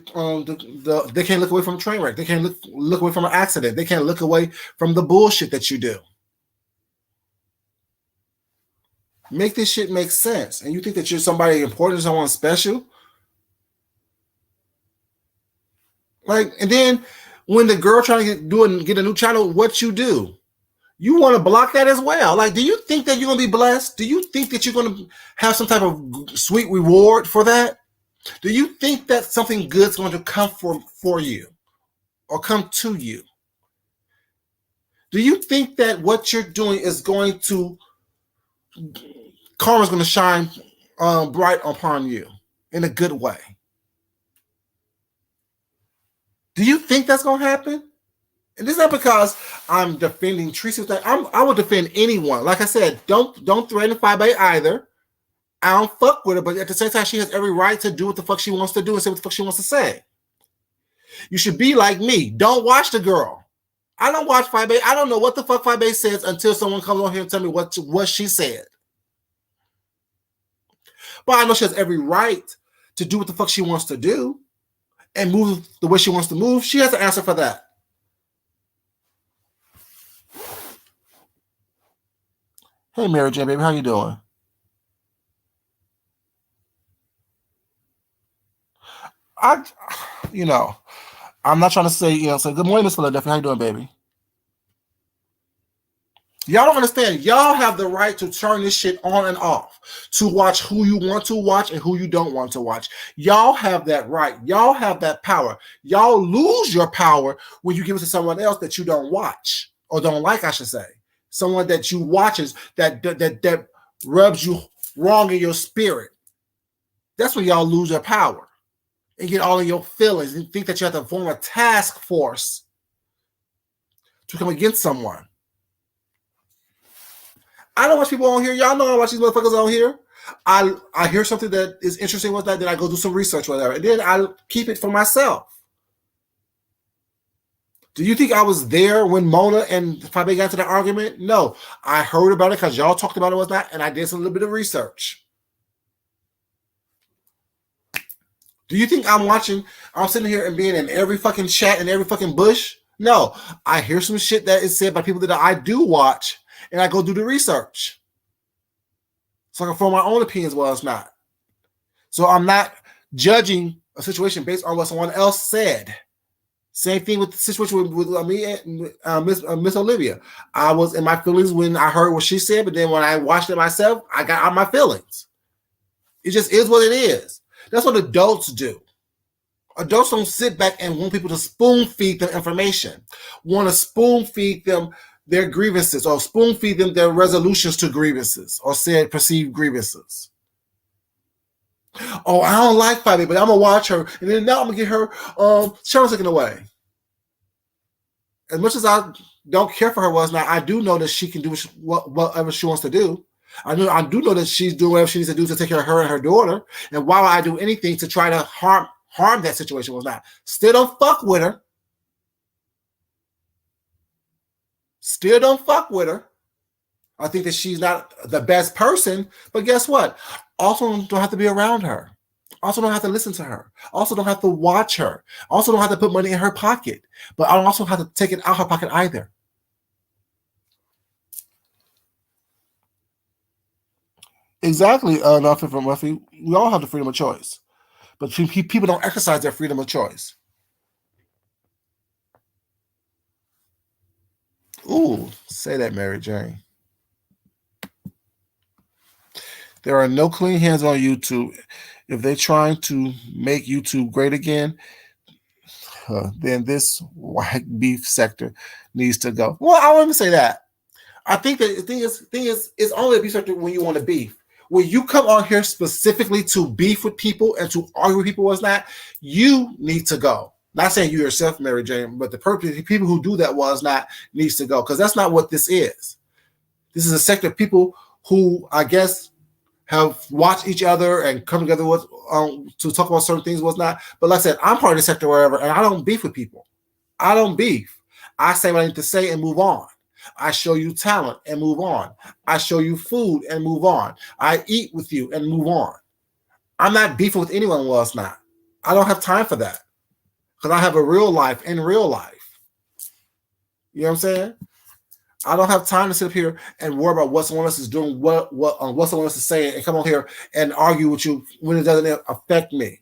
they can't look away from a train wreck. They can't look away from an accident. They can't look away from the bullshit that you do. Make this shit make sense. And you think that you're somebody important, someone special? Like, and then when the girl trying to get a new channel, what you do? You want to block that as well. Like, do you think that you're going to be blessed? Do you think that you're going to have some type of sweet reward for that? Do you think that something good's going to come for you or come to you? Do you think that what you're doing is going to, karma's going to shine bright upon you in a good way? Do you think that's going to happen? And this is not because I'm defending Tracy. I would defend anyone. Like I said, don't threaten Fabe either. I don't fuck with her, but at the same time, she has every right to do what the fuck she wants to do and say what the fuck she wants to say. You should be like me. Don't watch the girl. I don't watch Fabe. I don't know what the fuck Fabe says until someone comes on here and tell me what she said. But I know she has every right to do what the fuck she wants to do and move the way she wants to move. She has to answer for that. Hey, Mary Jane, baby, how you doing? I'm not trying to say, say good morning, Miss Philadelphia. How you doing, baby? Y'all don't understand. Y'all have the right to turn this shit on and off, to watch who you want to watch and who you don't want to watch. Y'all have that right. Y'all have that power. Y'all lose your power when you give it to someone else that you don't watch or don't like, I should say. Someone that you watches that rubs you wrong in your spirit. That's when y'all lose your power and get all of your feelings and think that you have to form a task force to come against someone. I don't watch people on here. Y'all know I watch these motherfuckers on here. I hear something that is interesting with that, then I go do some research, whatever, and then I keep it for myself. Do you think I was there when Mona and Fabe got into the argument? No. I heard about it because y'all talked about it, whatnot, and I did some little bit of research. Do you think I'm sitting here and being in every fucking chat and every fucking bush? No. I hear some shit that is said by people that I do watch, and I go do the research. So I can form my own opinions while it's not. So I'm not judging a situation based on what someone else said. Same thing with the situation with me and Miss Olivia. I was in my feelings when I heard what she said, but then when I watched it myself, I got out my feelings. It just is what it is. That's what adults do. Adults don't sit back and want people to spoon feed them information, want to spoon feed them their grievances or spoon feed them their resolutions to grievances or said perceived grievances. Oh, I don't like Fabi, but I'm gonna watch her, and then now I'm gonna get her Cheryl taken away. As much as I don't care for her, I do know that she can do whatever she wants to do. I do know that she's doing whatever she needs to do to take care of her and her daughter. And why would I do anything to try to harm that situation? Still don't fuck with her. Still don't fuck with her. I think that she's not the best person, but guess what? Also don't have to be around her. Also don't have to listen to her. Also don't have to watch her. Also don't have to put money in her pocket. But I don't also have to take it out her pocket either. Exactly, nothing from Muffy. We all have the freedom of choice. But people don't exercise their freedom of choice. Ooh, say that, Mary Jane. There are no clean hands on YouTube. If they're trying to make YouTube great again, then this white beef sector needs to go. Well, I wouldn't say that. I think that the thing is, it's only a beef sector when you want to beef. When you come on here specifically to beef with people and to argue with people, what's not, you need to go. Not saying you yourself, Mary Jane, but the people who do that was not needs to go, because that's not what this is. This is a sector of people who I guess have watched each other and come together with to talk about certain things, what's not. But like I said, I'm part of the sector wherever, and I don't beef with people. I don't beef. I say what I need to say and move on. I show you talent and move on. I show you food and move on. I eat with you and move on. I'm not beefing with anyone else not. I don't have time for that because I have a real life in real life. You know what I'm saying? I don't have time to sit up here and worry about what someone else is doing, what someone else is saying, and come on here and argue with you when it doesn't affect me.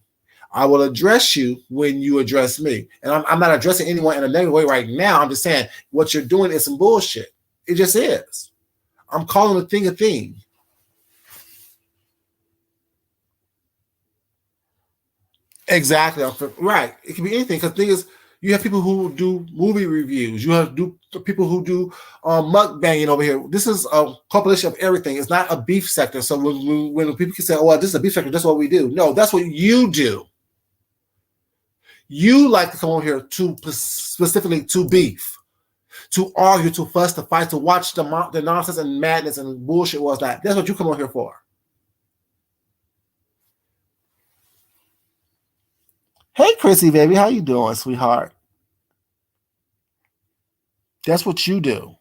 I will address you when you address me. And I'm not addressing anyone in a negative way right now. I'm just saying what you're doing is some bullshit. It just is. I'm calling a thing a thing. Exactly. Right. It can be anything. Because the thing is, you have people who do movie reviews. You have people who do mukbanging over here. This is a compilation of everything. It's not a beef sector. So when people can say, "Oh, well, this is a beef sector," that's what we do. No, that's what you do. You like to come over here to specifically to beef, to argue, to fuss, to fight, to watch the nonsense and madness and bullshit was that. That's what you come over here for. Hey, Chrissy, baby, how you doing, sweetheart? That's what you do.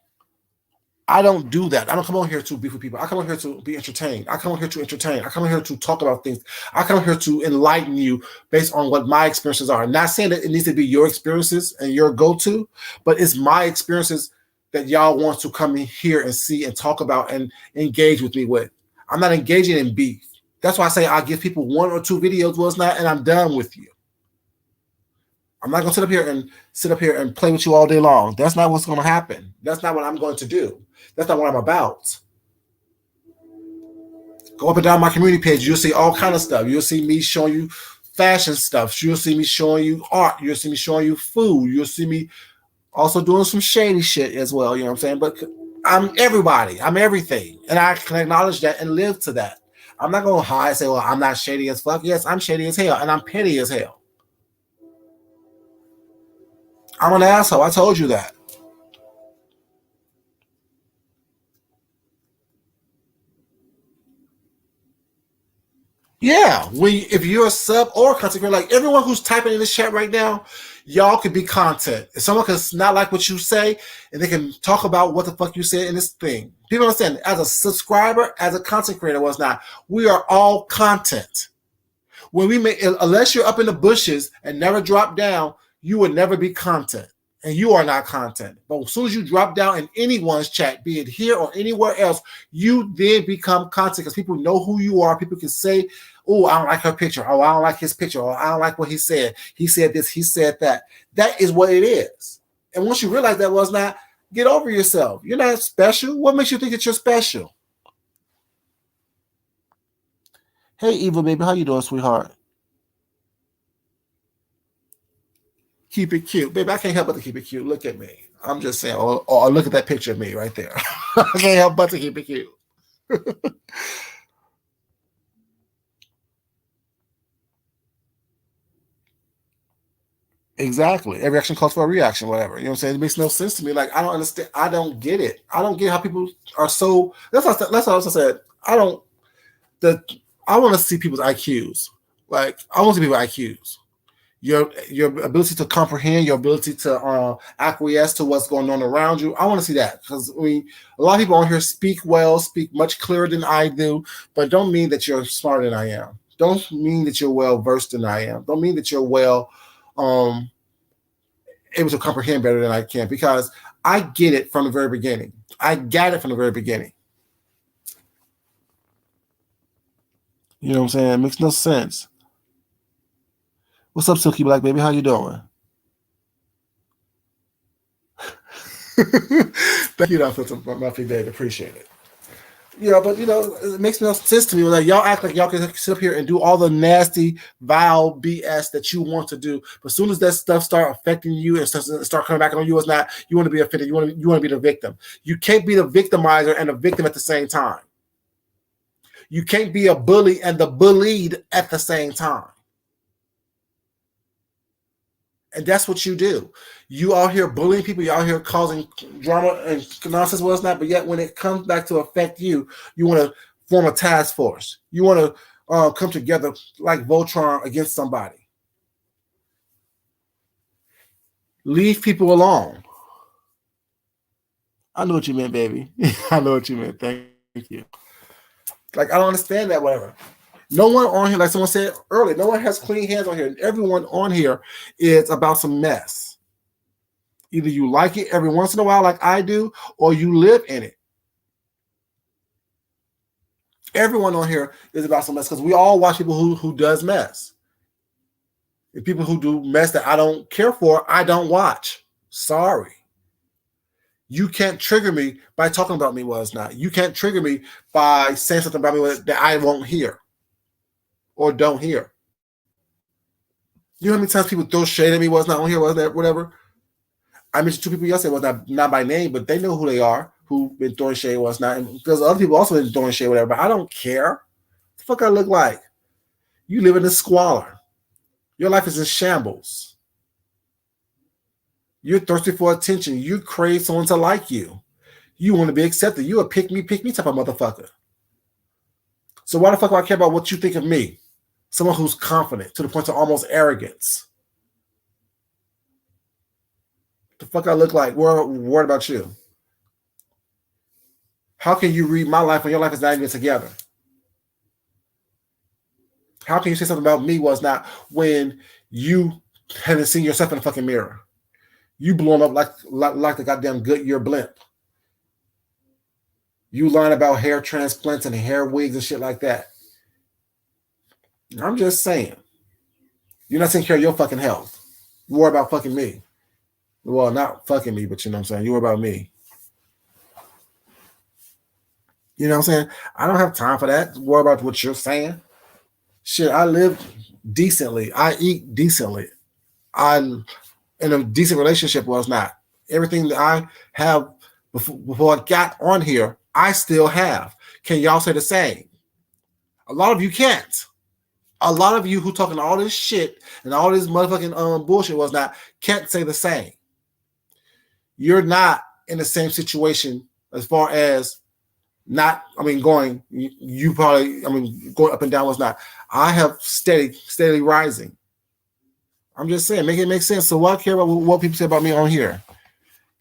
I don't do that. I don't come on here to beef with people. I come on here to be entertained. I come on here to entertain. I come on here to talk about things. I come here to enlighten you based on what my experiences are. Not saying that it needs to be your experiences and your go-to, but it's my experiences that y'all want to come in here and see and talk about and engage with me with. I'm not engaging in beef. That's why I say I give people 1 or 2 videos, was not, and I'm done with you. I'm not going to sit up here and play with you all day long. That's not what's going to happen. That's not what I'm going to do. That's not what I'm about. Go up and down my community page. You'll see all kind of stuff. You'll see me showing you fashion stuff. You'll see me showing you art. You'll see me showing you food. You'll see me also doing some shady shit as well. You know what I'm saying? But I'm everybody. I'm everything. And I can acknowledge that and live to that. I'm not going to hide and say, well, I'm not shady as fuck. Yes, I'm shady as hell. And I'm petty as hell. I'm an asshole. I told you that. Yeah, if you're a sub or content creator, like everyone who's typing in this chat right now, y'all could be content. If someone can not like what you say, and they can talk about what the fuck you said in this thing. People understand, as a subscriber, as a content creator, what's not, we are all content. When we make, unless you're up in the bushes and never drop down, you will never be content. And you are not content. But as soon as you drop down in anyone's chat, be it here or anywhere else, you then become content because people know who you are. People can say, oh, I don't like her picture. Oh, I don't like his picture. Or I don't like what he said. He said this. He said that. That is what it is. And once you realize that was not, get over yourself. You're not special. What makes you think that you're special? Hey, Eva, baby. How you doing, sweetheart? Keep it cute. Baby, I can't help but to keep it cute. Look at me. I'm just saying, or look at that picture of me right there. I can't help but to keep it cute. Exactly. Every action calls for a reaction, whatever. You know what I'm saying? It makes no sense to me. Like, I don't understand. I don't get it. I don't get how people are so. That's what I also said. I want to see people's IQs. Like, I want to see people's IQs. Your ability to comprehend, your ability to acquiesce to what's going on around you. I want to see that because a lot of people on here speak well, speak much clearer than I do, but don't mean that you're smarter than I am. Don't mean that you're well versed than I am. Don't mean that you're well able to comprehend better than I can because I get it from the very beginning. I got it from the very beginning. You know what I'm saying? It makes no sense. What's up, Silky Black Baby? How you doing? Thank you, Muffy Baby. Appreciate it. But it makes no sense to me. Like y'all act like y'all can sit up here and do all the nasty, vile BS that you want to do, but as soon as that stuff start affecting you and start coming back on you, it's not. You want to be offended. You want to be the victim. You can't be the victimizer and the victim at the same time. You can't be a bully and the bullied at the same time. And that's what you do. You out here bullying people, you out here causing drama and nonsense, what's not, but yet when it comes back to affect you, you want to form a task force. You want to come together like Voltron against somebody. Leave people alone. I know what you meant, baby. I know what you meant. Thank you. Like, I don't understand that, whatever. No one on here, like someone said earlier, no one has clean hands on here. Everyone on here is about some mess. Either you like it every once in a while, like I do, or you live in it. Everyone on here is about some mess because we all watch people who does mess. And people who do mess that I don't care for, I don't watch. Sorry. You can't trigger me by talking about me was not. You can't trigger me by saying something about me that I won't hear or don't hear. You know how many times people throw shade at me was not on here, was that whatever? I mentioned 2 people yesterday, was not by name, but they know who they are, who've been throwing shade was not. And because other people also been throwing shade, whatever, but I don't care. What the fuck I look like? You live in the squalor. Your life is in shambles. You're thirsty for attention. You crave someone to like you. You want to be accepted. You're a pick me type of motherfucker. So why the fuck do I care about what you think of me? Someone who's confident to the point of almost arrogance. The fuck I look like? What about you? How can you read my life when your life is not even together? How can you say something about me was not when you haven't seen yourself in the fucking mirror? You blown up like the goddamn Goodyear blimp. You learn about hair transplants and hair wigs and shit like that. I'm just saying. You're not taking care of your fucking health. You worry about fucking me. Well, not fucking me, but you know what I'm saying? You worry about me. You know what I'm saying? I don't have time for that. Worry about what you're saying. Shit, I live decently. I eat decently. I'm in a decent relationship was not. Everything that I have before I got on here, I still have. Can y'all say the same? A lot of you can't. A lot of you who talking all this shit and all this motherfucking bullshit was not can't say the same. You're not in the same situation as far as not, going, you probably, going up and down was not. I have steadily rising. I'm just saying, make it make sense. So what I care about what people say about me on here?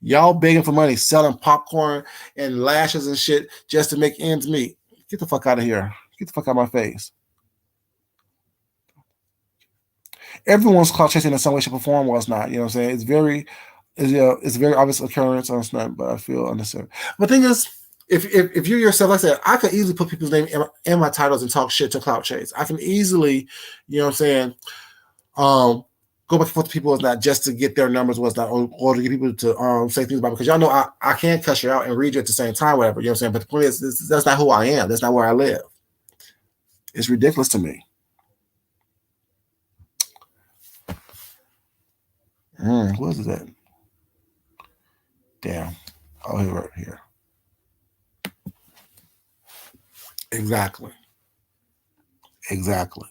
Y'all begging for money, selling popcorn and lashes and shit just to make ends meet. Get the fuck out of here. Get the fuck out of my face. Everyone's clout chasing in some way, shape, or form was not. You know what I'm saying? It's a very obvious occurrence on Snap, but I feel unnecessary. But the thing is, if you yourself, like I said, I could easily put people's name in my titles and talk shit to clout chase. I can easily, you know what I'm saying, go back and forth to people was not just to get their numbers was not, or to get people to say things about me, because y'all know I can't cuss you out and read you at the same time, whatever. You know what I'm saying? But the point is, that's not who I am. That's not where I live. It's ridiculous to me. What is that? Damn. Oh, here, right here. Exactly. Exactly.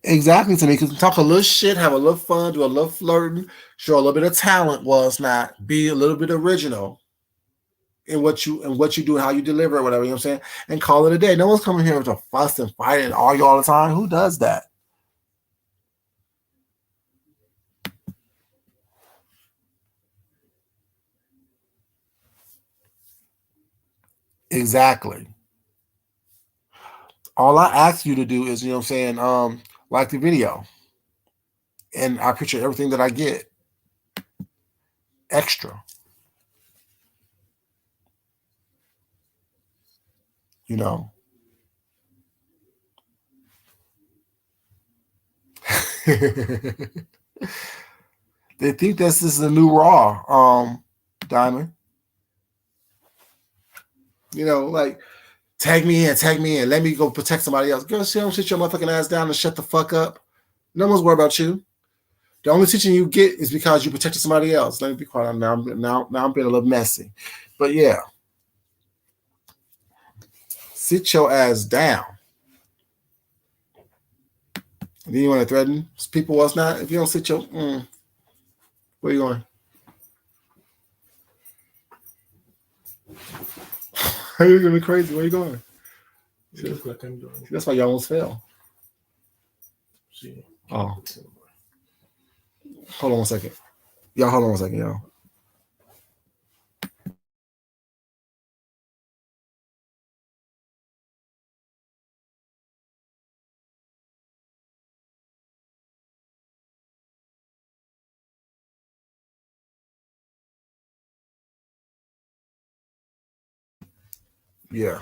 Exactly, to me, because talk a little shit, have a little fun, do a little flirting, show a little bit of talent, was not be a little bit original in what you do and how you deliver it, whatever, you know what I'm saying, and call it a day. No one's coming here to fuss and fight and argue all the time. Who does that? Exactly. All I ask you to do is, you know what I'm saying, like the video. And I appreciate everything that I get. Extra. You know. They think this is a new Raw, Diamond. You know, like, tag me in, let me go protect somebody else. Girl, sit your motherfucking ass down and shut the fuck up. No one's worried about you. The only teaching you get is because you protected somebody else. Let me be quiet. Now I'm being a little messy. But yeah. Sit your ass down. Then you want to threaten people else not? If you don't sit your where you going? You're gonna be crazy. Where you going? See, that's why you almost fell. Oh. Hold on 1 second. Y'all hold on 1 second, y'all. Yeah.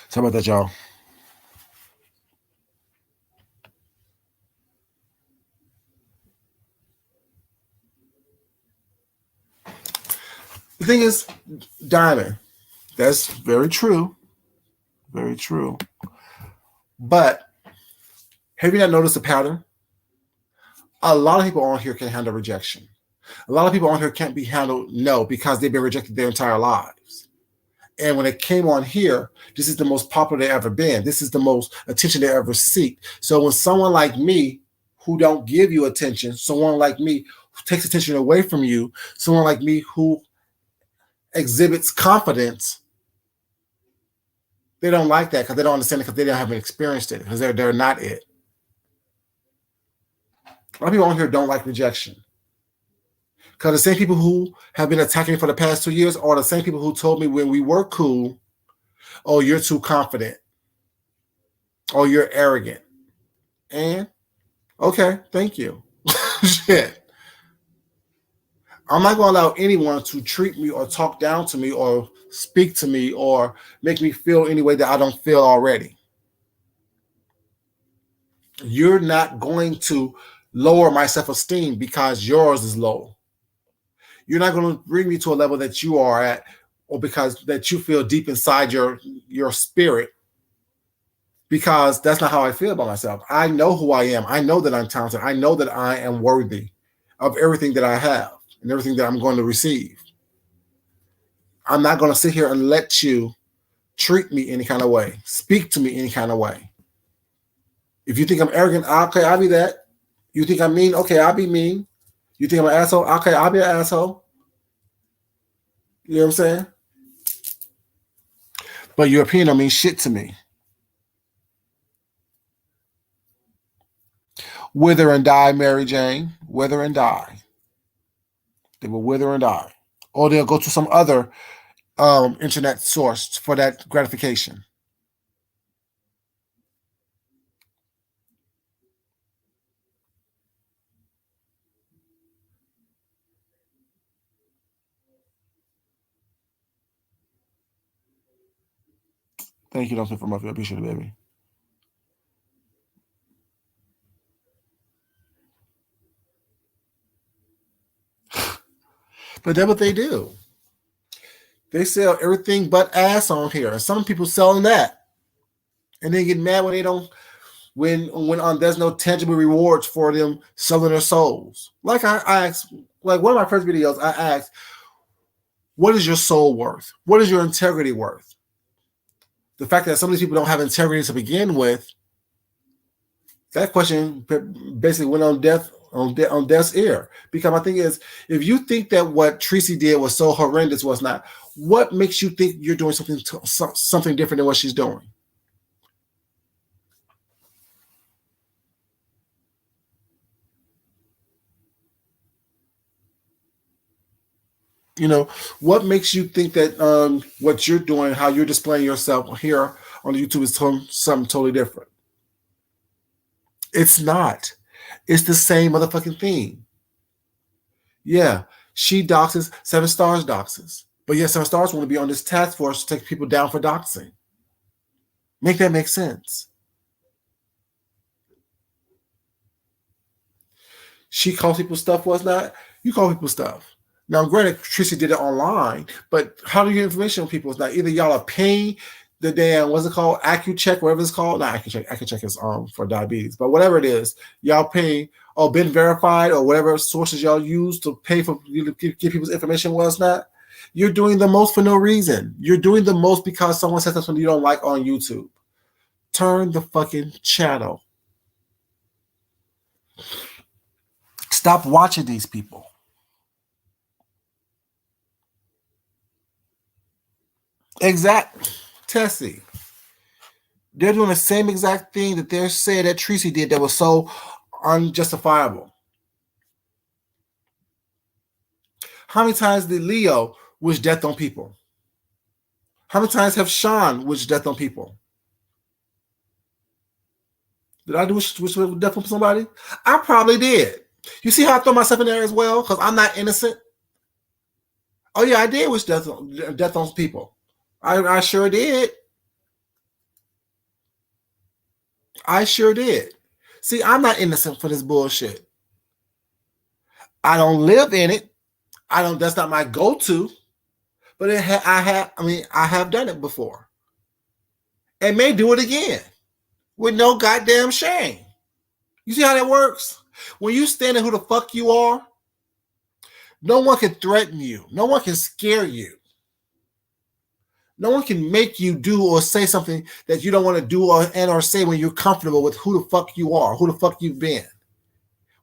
Sorry about that, y'all. The thing is, Diamond, that's very true. Very true. But have you not noticed a pattern? A lot of people on here can handle rejection. A lot of people on here can't be handled no because they've been rejected their entire lives. And when it came on here, this is the most popular they ever been. This is the most attention they ever seek. So when someone like me, who don't give you attention, someone like me who takes attention away from you, someone like me who exhibits confidence, they don't like that because they don't understand it because they haven't experienced it because they're not it. A lot of people on here don't like rejection. Because the same people who have been attacking me for the past 2 years are the same people who told me when we were cool, oh, you're too confident. Oh, you're arrogant. And, okay, thank you. Shit. I'm not going to allow anyone to treat me or talk down to me or speak to me or make me feel any way that I don't feel already. You're not going to lower my self-esteem because yours is low. You're not going to bring me to a level that you are at or because that you feel deep inside your spirit, because that's not how I feel about myself. I know who I am. I know that I'm talented. I know that I am worthy of everything that I have and everything that I'm going to receive. I'm not going to sit here and let you treat me any kind of way, speak to me any kind of way. If you think I'm arrogant, okay, I'll be that. You think I'm mean, okay, I'll be mean. You think I'm an asshole, okay, I'll be an asshole. You know what I'm saying? But your opinion don't mean shit to me. Wither and die, Mary Jane. Wither and die. They will wither and die. Or they'll go to some other internet source for that gratification. Thank you, Dr. for Murphy. I appreciate it, baby. But that's what they do. They sell everything but ass on here. And some people selling that. And they get mad when they don't when there's no tangible rewards for them selling their souls. Like I asked, like one of my first videos, I asked, what is your soul worth? What is your integrity worth? The fact that some of these people don't have integrity to begin with, that question basically went on death's ear. Because my thing is, if you think that what Tracy did was so horrendous, was not, what makes you think you're doing something different than what she's doing? You know, what makes you think that what you're doing, how you're displaying yourself here on YouTube is something totally different? It's not. It's the same motherfucking thing. Yeah, she doxes, 7 Stars doxes. But yeah, 7 Stars want to be on this task force to take people down for doxing. Make that make sense. She calls people stuff, was not. You call people stuff. Now, granted, Tracy did it online, but how do you get information on people? It's not either y'all are paying the damn, what's it called? AccuCheck, whatever it's called. Not AccuCheck. AccuCheck is for diabetes, but whatever it is, y'all pay or been verified or whatever sources y'all use to pay for you to give people's information was not. You're doing the most for no reason. You're doing the most because someone said something you don't like on YouTube. Turn the fucking channel. Stop watching these people. Exact. Tessie. They're doing the same exact thing that they're saying that Tracy did that was so unjustifiable. How many times did Leo wish death on people? How many times have Sean wished death on people? Did I wish death on somebody? I probably did. You see how I throw myself in there as well? Because I'm not innocent. Oh yeah, I did wish death on people. I sure did. I sure did. See, I'm not innocent for this bullshit. I don't live in it. I don't. That's not my go-to. But I have done it before, and may do it again with no goddamn shame. You see how that works? When you stand in who the fuck you are, no one can threaten you. No one can scare you. No one can make you do or say something that you don't want to do or say when you're comfortable with who the fuck you are, who the fuck you've been.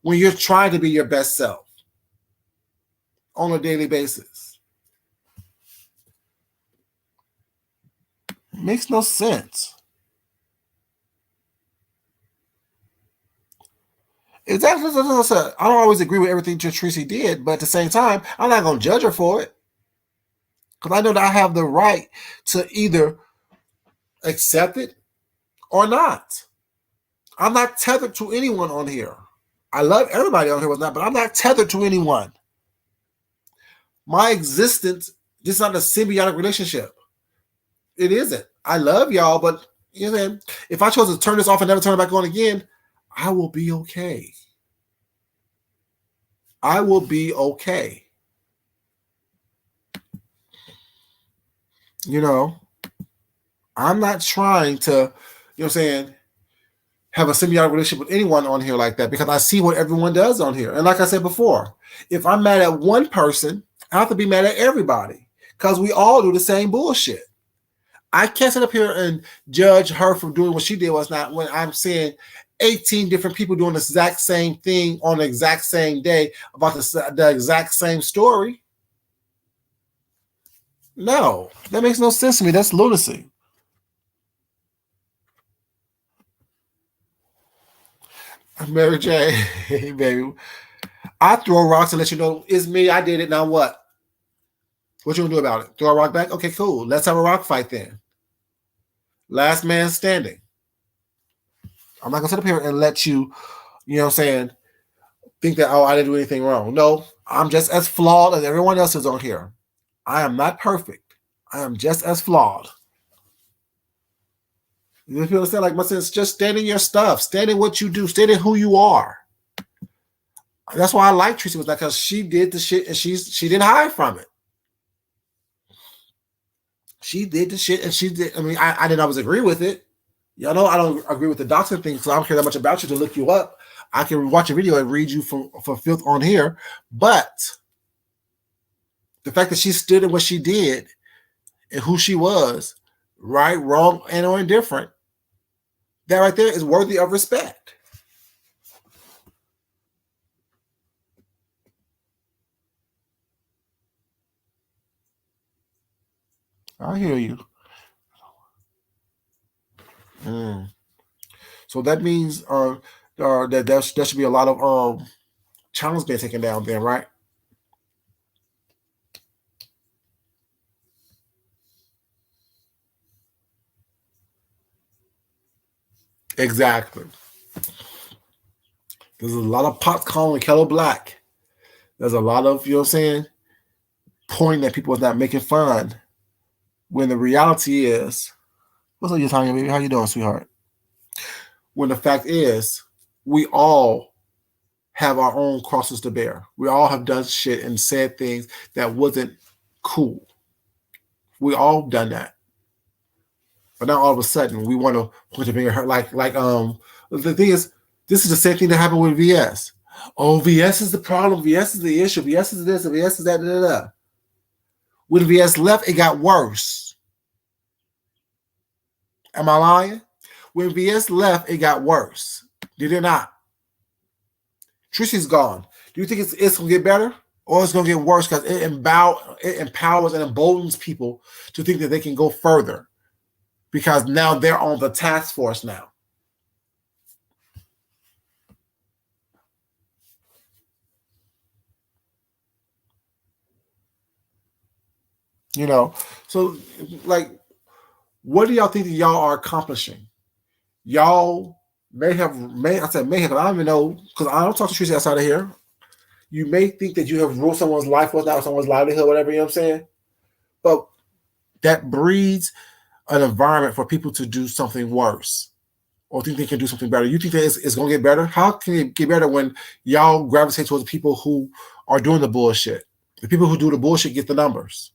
When you're trying to be your best self on a daily basis. It makes no sense. Exactly as I said. I don't always agree with everything Tracy did, but at the same time, I'm not going to judge her for it. Because I know that I have the right to either accept it or not. I'm not tethered to anyone on here. I love everybody on here, but I'm not tethered to anyone. My existence is not a symbiotic relationship. It isn't. I love y'all, but you know, if I chose to turn this off and never turn it back on again, I will be okay. I will be okay. You know, I'm not trying to, you know what I'm saying, have a symbiotic relationship with anyone on here like that because I see what everyone does on here. And like I said before, if I'm mad at one person, I have to be mad at everybody because we all do the same bullshit. I can't sit up here and judge her for doing what she did was not when I'm seeing 18 different people doing the exact same thing on the exact same day about the exact same story. No, that makes no sense to me. That's lunacy. Mary J, hey, baby. I throw rocks to let you know it's me. I did it. Now what? What you gonna do about it? Throw a rock back? Okay, cool. Let's have a rock fight then. Last man standing. I'm not gonna sit up here and let you, you know what I'm saying, think that, oh, I didn't do anything wrong. No, I'm just as flawed as everyone else is on here. I am not perfect. I am just as flawed. You feel understand? Like my sense, just stand in your stuff, stand in what you do, stand in who you are. That's why I like Tracy was like, because she did the shit and she didn't hide from it. She did the shit and she did. I mean, I didn't always agree with it. Y'all know I don't agree with the doctor thing because I don't care that much about you to look you up. I can watch a video and read you for filth on here. But the fact that she stood in what she did and who she was, right, wrong, and or indifferent, that right there is worthy of respect. I hear you. So that means that there should be a lot of channels being taken down then, right? Exactly. There's a lot of pots calling kettle black. There's a lot of, you know what I'm saying, pointing that people are not making fun when the reality is, what's up, you Tanya, baby? How you doing, sweetheart? When the fact is, we all have our own crosses to bear. We all have done shit and said things that wasn't cool. We all done that. But now all of a sudden we want to point the finger at her like the thing is, this is the same thing that happened with VS. Oh, VS is the problem. VS is the issue. VS is this. VS is that. Da, da, da. When VS left, it got worse. Am I lying? When VS left, it got worse. Did it not? Tracy's gone. Do you think it's gonna get better? Or it's gonna get worse because it empowers and emboldens people to think that they can go further. Because now they're on the task force now. You know, so like, what do y'all think that y'all are accomplishing? Y'all may have, I said may have, I don't even know, because I don't talk to Tracy outside of here. You may think that you have ruled someone's life without someone's livelihood, whatever, you know what I'm saying? But that breeds an environment for people to do something worse or think they can do something better. You think that it's going to get better? How can it get better when y'all gravitate towards the people who are doing the bullshit? The people who do the bullshit get the numbers.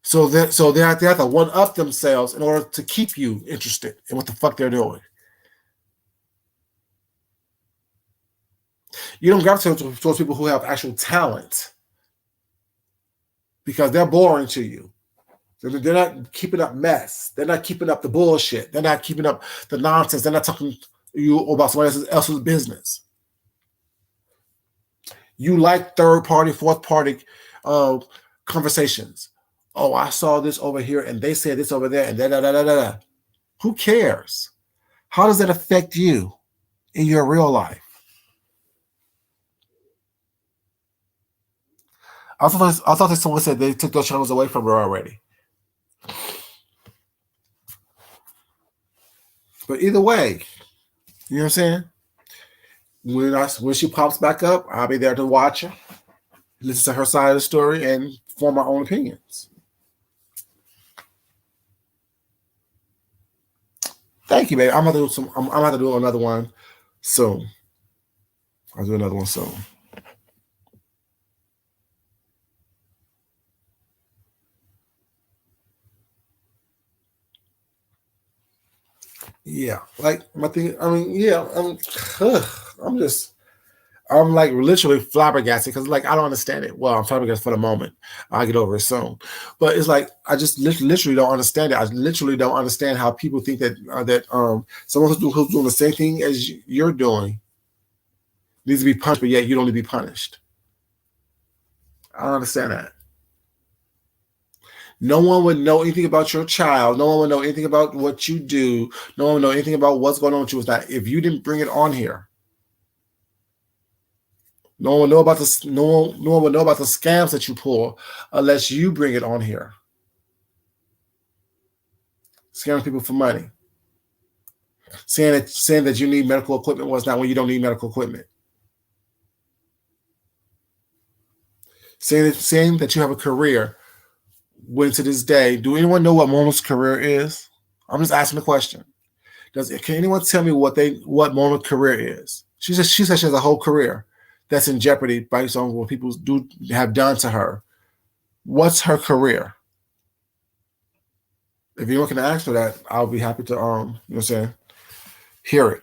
So they have to one up themselves in order to keep you interested in what the fuck they're doing. You don't gravitate towards people who have actual talent because they're boring to you. They're not keeping up mess. They're not keeping up the bullshit. They're not keeping up the nonsense. They're not talking to you about somebody else's business. You like third party, fourth party conversations. Oh, I saw this over here and they said this over there and da da da da da. Who cares? How does that affect you in your real life? I thought that someone said they took those channels away from her already. But either way, you know what I'm saying? When she pops back up, I'll be there to watch her, listen to her side of the story, and form my own opinions. Thank you, baby. I'm gonna do another one soon. I'll do another one soon. Yeah, like my thing. I mean, yeah, I'm like literally flabbergasted because like I don't understand it. Well, I'm flabbergasted for the moment. I'll get over it soon. But it's like I just literally don't understand it. I literally don't understand how people think that someone who's doing the same thing as you're doing needs to be punished, but yet you don't need to be punished. I don't understand that. No one would know anything about your child. No one would know anything about what you do. No one would know anything about what's going on with you. If you didn't bring it on here. No one will know about the no one will know about the scams that you pull unless you bring it on here. Scamming people for money. Saying that you need medical equipment was not when you don't need medical equipment. Saying that you have a career when to this day, do anyone know what Mona's career is? I'm just asking the question. Can anyone tell me what Mona's career is? She said she has a whole career that's in jeopardy based on what people have done to her. What's her career? If anyone can answer that, I'll be happy to you know what I'm saying, hear it.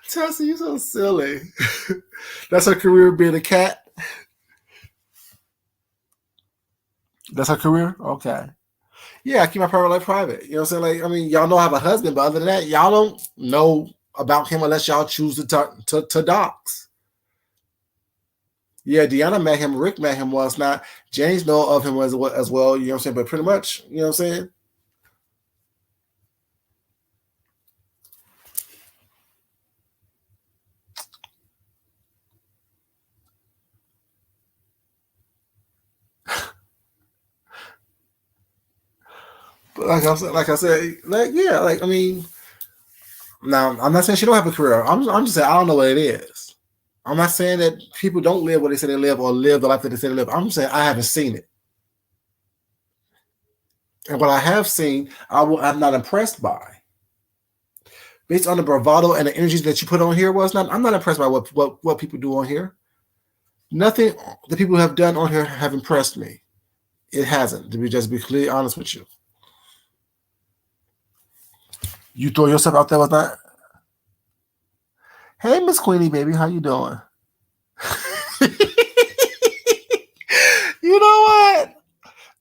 Chelsea, you're so silly. That's her career, being a cat. That's her career? Okay. Yeah, I keep my private life private. You know what I'm saying? Like, I mean, y'all know I have a husband, but other than that, y'all don't know about him unless y'all choose to talk to docs. Yeah, Deanna met him, Rick met him once. Not James know of him as well, you know what I'm saying? But pretty much, you know what I'm saying? But like I said, yeah, I mean, now I'm not saying she don't have a career. I'm just saying I don't know what it is. I'm not saying that people don't live what they say they live or live the life that they say they live. I'm saying I haven't seen it. And what I have seen, I'm not impressed by. Based on the bravado and the energies that you put on here, I'm not impressed by what people do on here. Nothing the people have done on here have impressed me. It hasn't, to be completely honest with you. You throw yourself out there with that. Hey, Miss Queenie, baby, how you doing? You know what?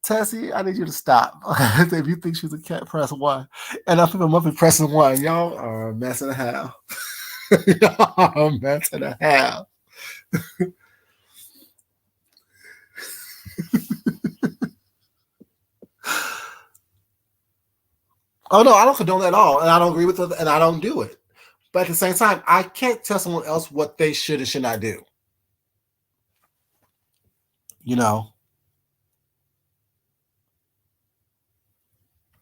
Tessie, I need you to stop. If you think she's a cat, press 1. And I think I must be pressing 1. Y'all are a mess and a half. Y'all are a mess and a half. Oh, no, I don't condone that at all. And I don't agree with it, and I don't do it. But at the same time, I can't tell someone else what they should and should not do. You know?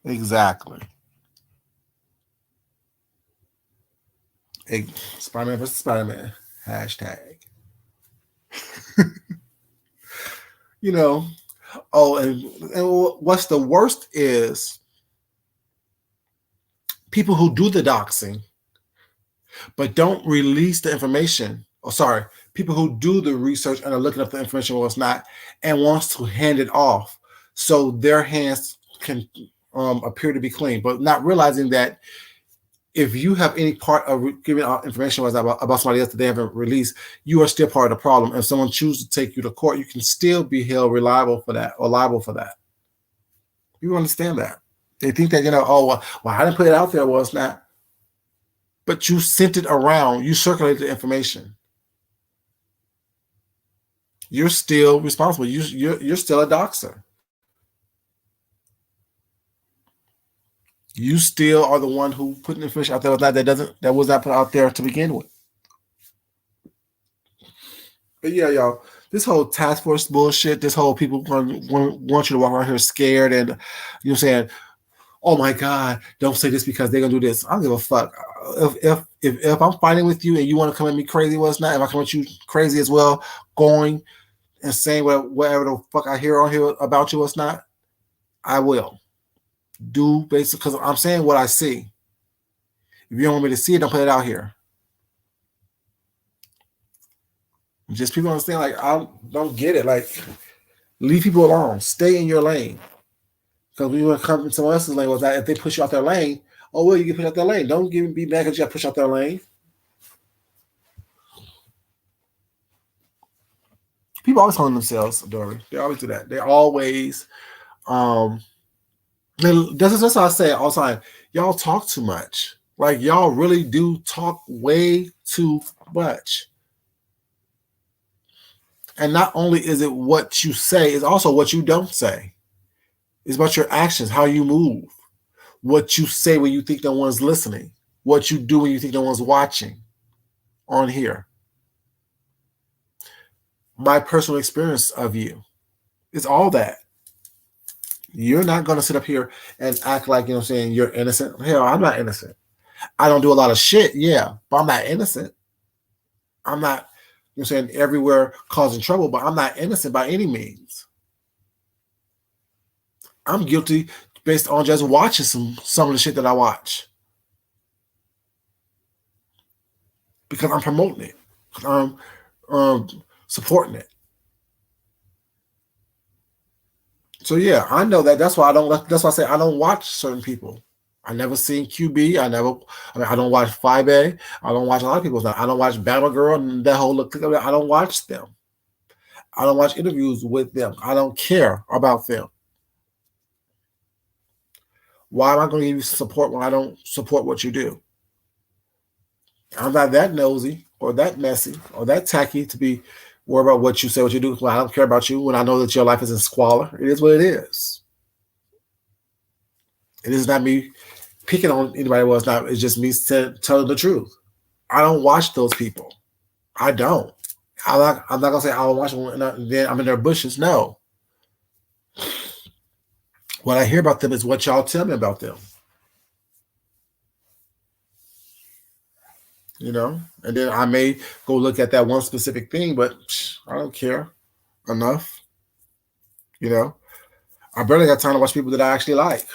Exactly. Spider-Man versus Spider-Man. Hashtag. You know? Oh, and what's the worst is people who do the doxing but don't release the information. Oh, sorry, people who do the research and are looking up the information or what's not and wants to hand it off so their hands can appear to be clean, but not realizing that if you have any part of giving out information about somebody else that they haven't released, you are still part of the problem. If someone chooses to take you to court, you can still be held reliable for that or liable for that. You understand that? They think that, oh, well, I didn't put it out there. Well, it's not. But you sent it around. You circulated the information. You're still responsible. You're still a doxer. You still are the one who put the information out there that was not put out there to begin with. But yeah, y'all, this whole task force bullshit, this whole people want you to walk around here scared and you know what I'm saying, oh my God, don't say this because they're gonna do this. I don't give a fuck. If I'm fighting with you and you want to come at me crazy, what's not? If I come at you crazy as well, going and saying whatever the fuck I hear on here about you, what's not, I will do basically because I'm saying what I see. If you don't want me to see it, don't put it out here. Just people understand, like, I don't get it. Like, leave people alone. Stay in your lane. Because when you want to come in someone else's lane, was that if they push you out their lane, oh, well, you can push out their lane. Don't be mad because you got to push out their lane. People always calling themselves, Dory. They always do that. They always, that's what I say all the time. Y'all talk too much. Like, y'all really do talk way too much. And not only is it what you say, it's also what you don't say. It's about your actions, how you move, what you say when you think no one's listening, what you do when you think no one's watching on here. My personal experience of you. It's all that. You're not going to sit up here and act like, you know what I'm saying, you're innocent. Hell, I'm not innocent. I don't do a lot of shit, yeah, but I'm not innocent. I'm not, you know what I'm saying, everywhere causing trouble, but I'm not innocent by any means. I'm guilty based on just watching some of the shit that I watch. Because I'm promoting it. I'm supporting it. So yeah, I know that. That's why I say I don't watch certain people. I never seen QB. I don't watch 5A. I don't watch a lot of people's. I don't watch Bama Girl and that whole look. I don't watch them. I don't watch interviews with them. I don't care about them. Why am I going to give you support when I don't support what you do? I'm not that nosy or that messy or that tacky to be worried about what you say, what you do. Well, I don't care about you when I know that your life is in squalor. It is what it is. It is not me picking on anybody else. It's just me telling the truth. I don't watch those people. I don't. I'm not gonna say I don't watch them and then I'm in their bushes. No. What I hear about them is what y'all tell me about them. You know, and then I may go look at that one specific thing, but I don't care enough. You know, I barely got time to watch people that I actually like.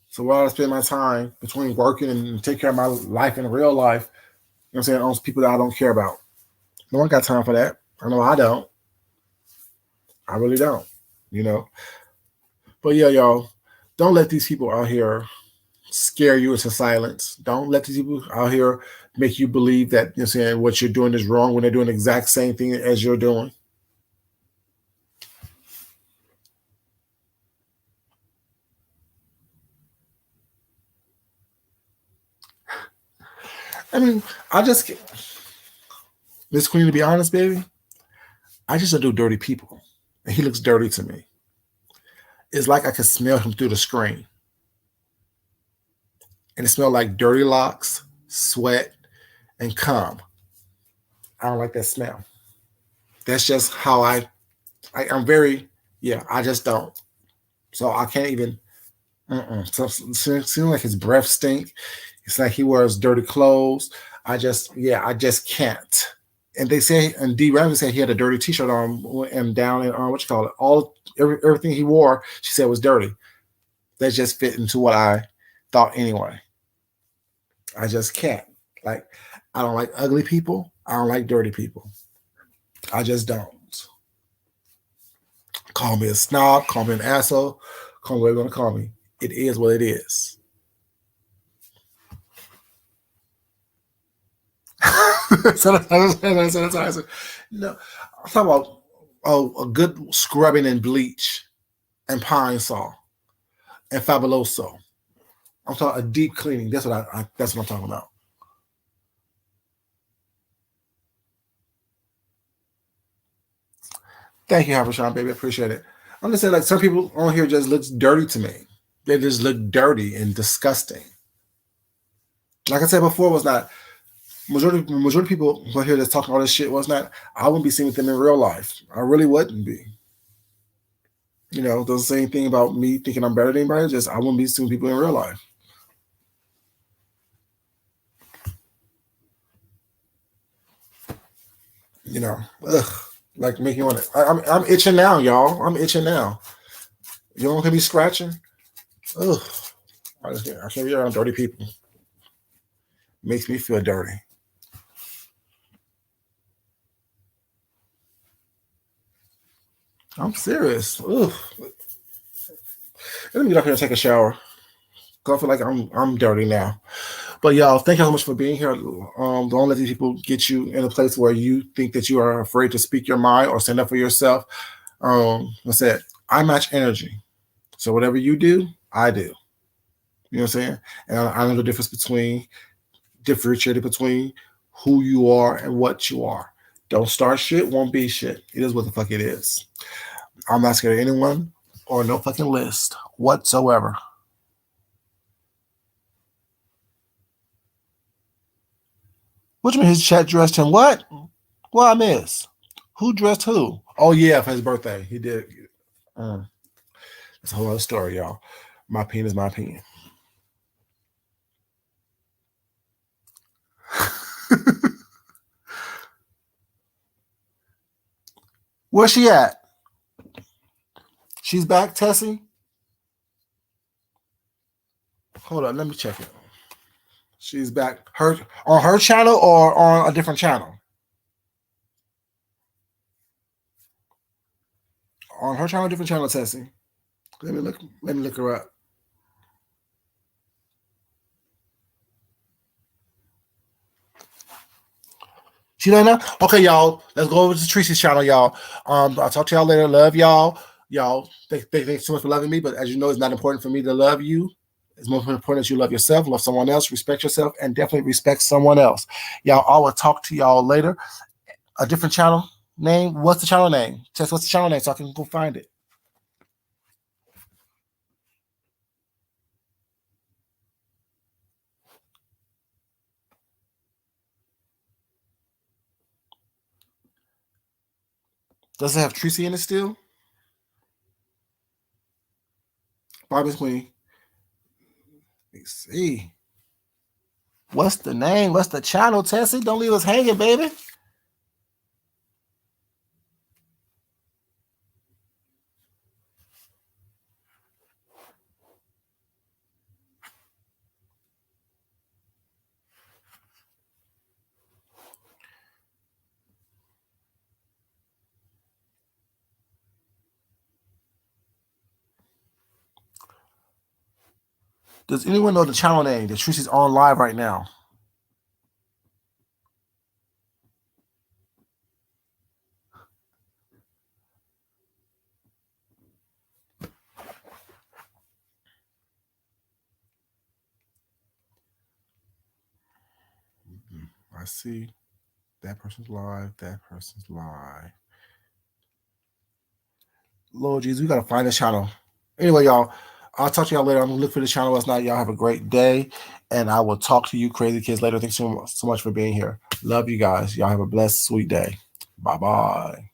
So while I spend my time between working and take care of my life in real life, you know what I'm saying, on people that I don't care about. No one got time for that. I know I don't. I really don't, you know. But yeah, y'all, don't let these people out here scare you into silence. Don't let these people out here make you believe that saying what you're doing is wrong when they're doing the exact same thing as you're doing. I mean, I just Miss Queen, to be honest, baby, I just don't do dirty people. And he looks dirty to me. It's like I could smell him through the screen. And it smelled like dirty locks, sweat, and cum. I don't like that smell. That's just how I'm very, yeah, I just don't. So I can't even, so it seems like his breath stink. It's like he wears dirty clothes. I just can't. And they say, and D. Ramsey said he had a dirty T-shirt on and down in what you call it, everything he wore. She said was dirty. That just fit into what I thought anyway. I just can't. Like, I don't like ugly people. I don't like dirty people. I just don't. Call me a snob. Call me an asshole. Call me what you're gonna call me. It is what it is. So that's what I said. No, I'm talking about a good scrubbing and bleach and pine saw and fabuloso. I'm talking a deep cleaning. That's what I'm talking about. Thank you, Habershan, baby. I appreciate it. I'm just saying, like, some people on here just looks dirty to me. They just look dirty and disgusting. Like I said before, was not majority of people who are here that's talking all this shit was not. I wouldn't be seeing with them in real life. I really wouldn't be. Doesn't say anything about me thinking I'm better than anybody. Just I wouldn't be seeing people in real life. Ugh, like make you want it. I'm itching now, y'all. I'm itching now. You don't gonna be scratching. Ugh, I can't be around dirty people. Makes me feel dirty. I'm serious. Ugh. Let me get up here and take a shower. Cause I feel like I'm dirty now. But y'all, thank you so much for being here. Don't let these people get you in a place where you think that you are afraid to speak your mind or stand up for yourself. I said, I match energy. So whatever you do, I do. You know what I'm saying? And I know the difference differentiating between who you are and what you are. Don't start shit, won't be shit. It is what the fuck it is. I'm not scared of anyone or no fucking list whatsoever. What you mean his chat dressed him? What? What I miss? Who dressed who? Oh yeah, for his birthday. He did. That's a whole other story, y'all. My opinion is my opinion. Where's she at? She's back, Tessie? Hold on, let me check it. She's back. Her on her channel or on a different channel? On her channel, different channel, Tessie. Let me look. Let me look her up. She done now? Okay, y'all. Let's go over to Tracy's channel, y'all. I'll talk to y'all later. Love y'all. Y'all, thank you so much for loving me. But as you know, it's not important for me to love you. It's more important that you love yourself, love someone else, respect yourself, and definitely respect someone else. Y'all, I will talk to y'all later. A different channel name. What's the channel name? Tess, what's the channel name so I can go find it? Does it have Tracy in it still? Barbie's Queen. Let me see. What's the name? What's the channel, Tessie? Don't leave us hanging, baby. Does anyone know the channel name that Trici's on live right now? I see that person's live. That person's live. Lord Jesus, we gotta find this channel. Anyway, y'all, I'll talk to y'all later. I'm gonna look for the channel last night. Y'all have a great day, and I will talk to you crazy kids later. Thanks so much for being here. Love you guys. Y'all have a blessed, sweet day. Bye bye.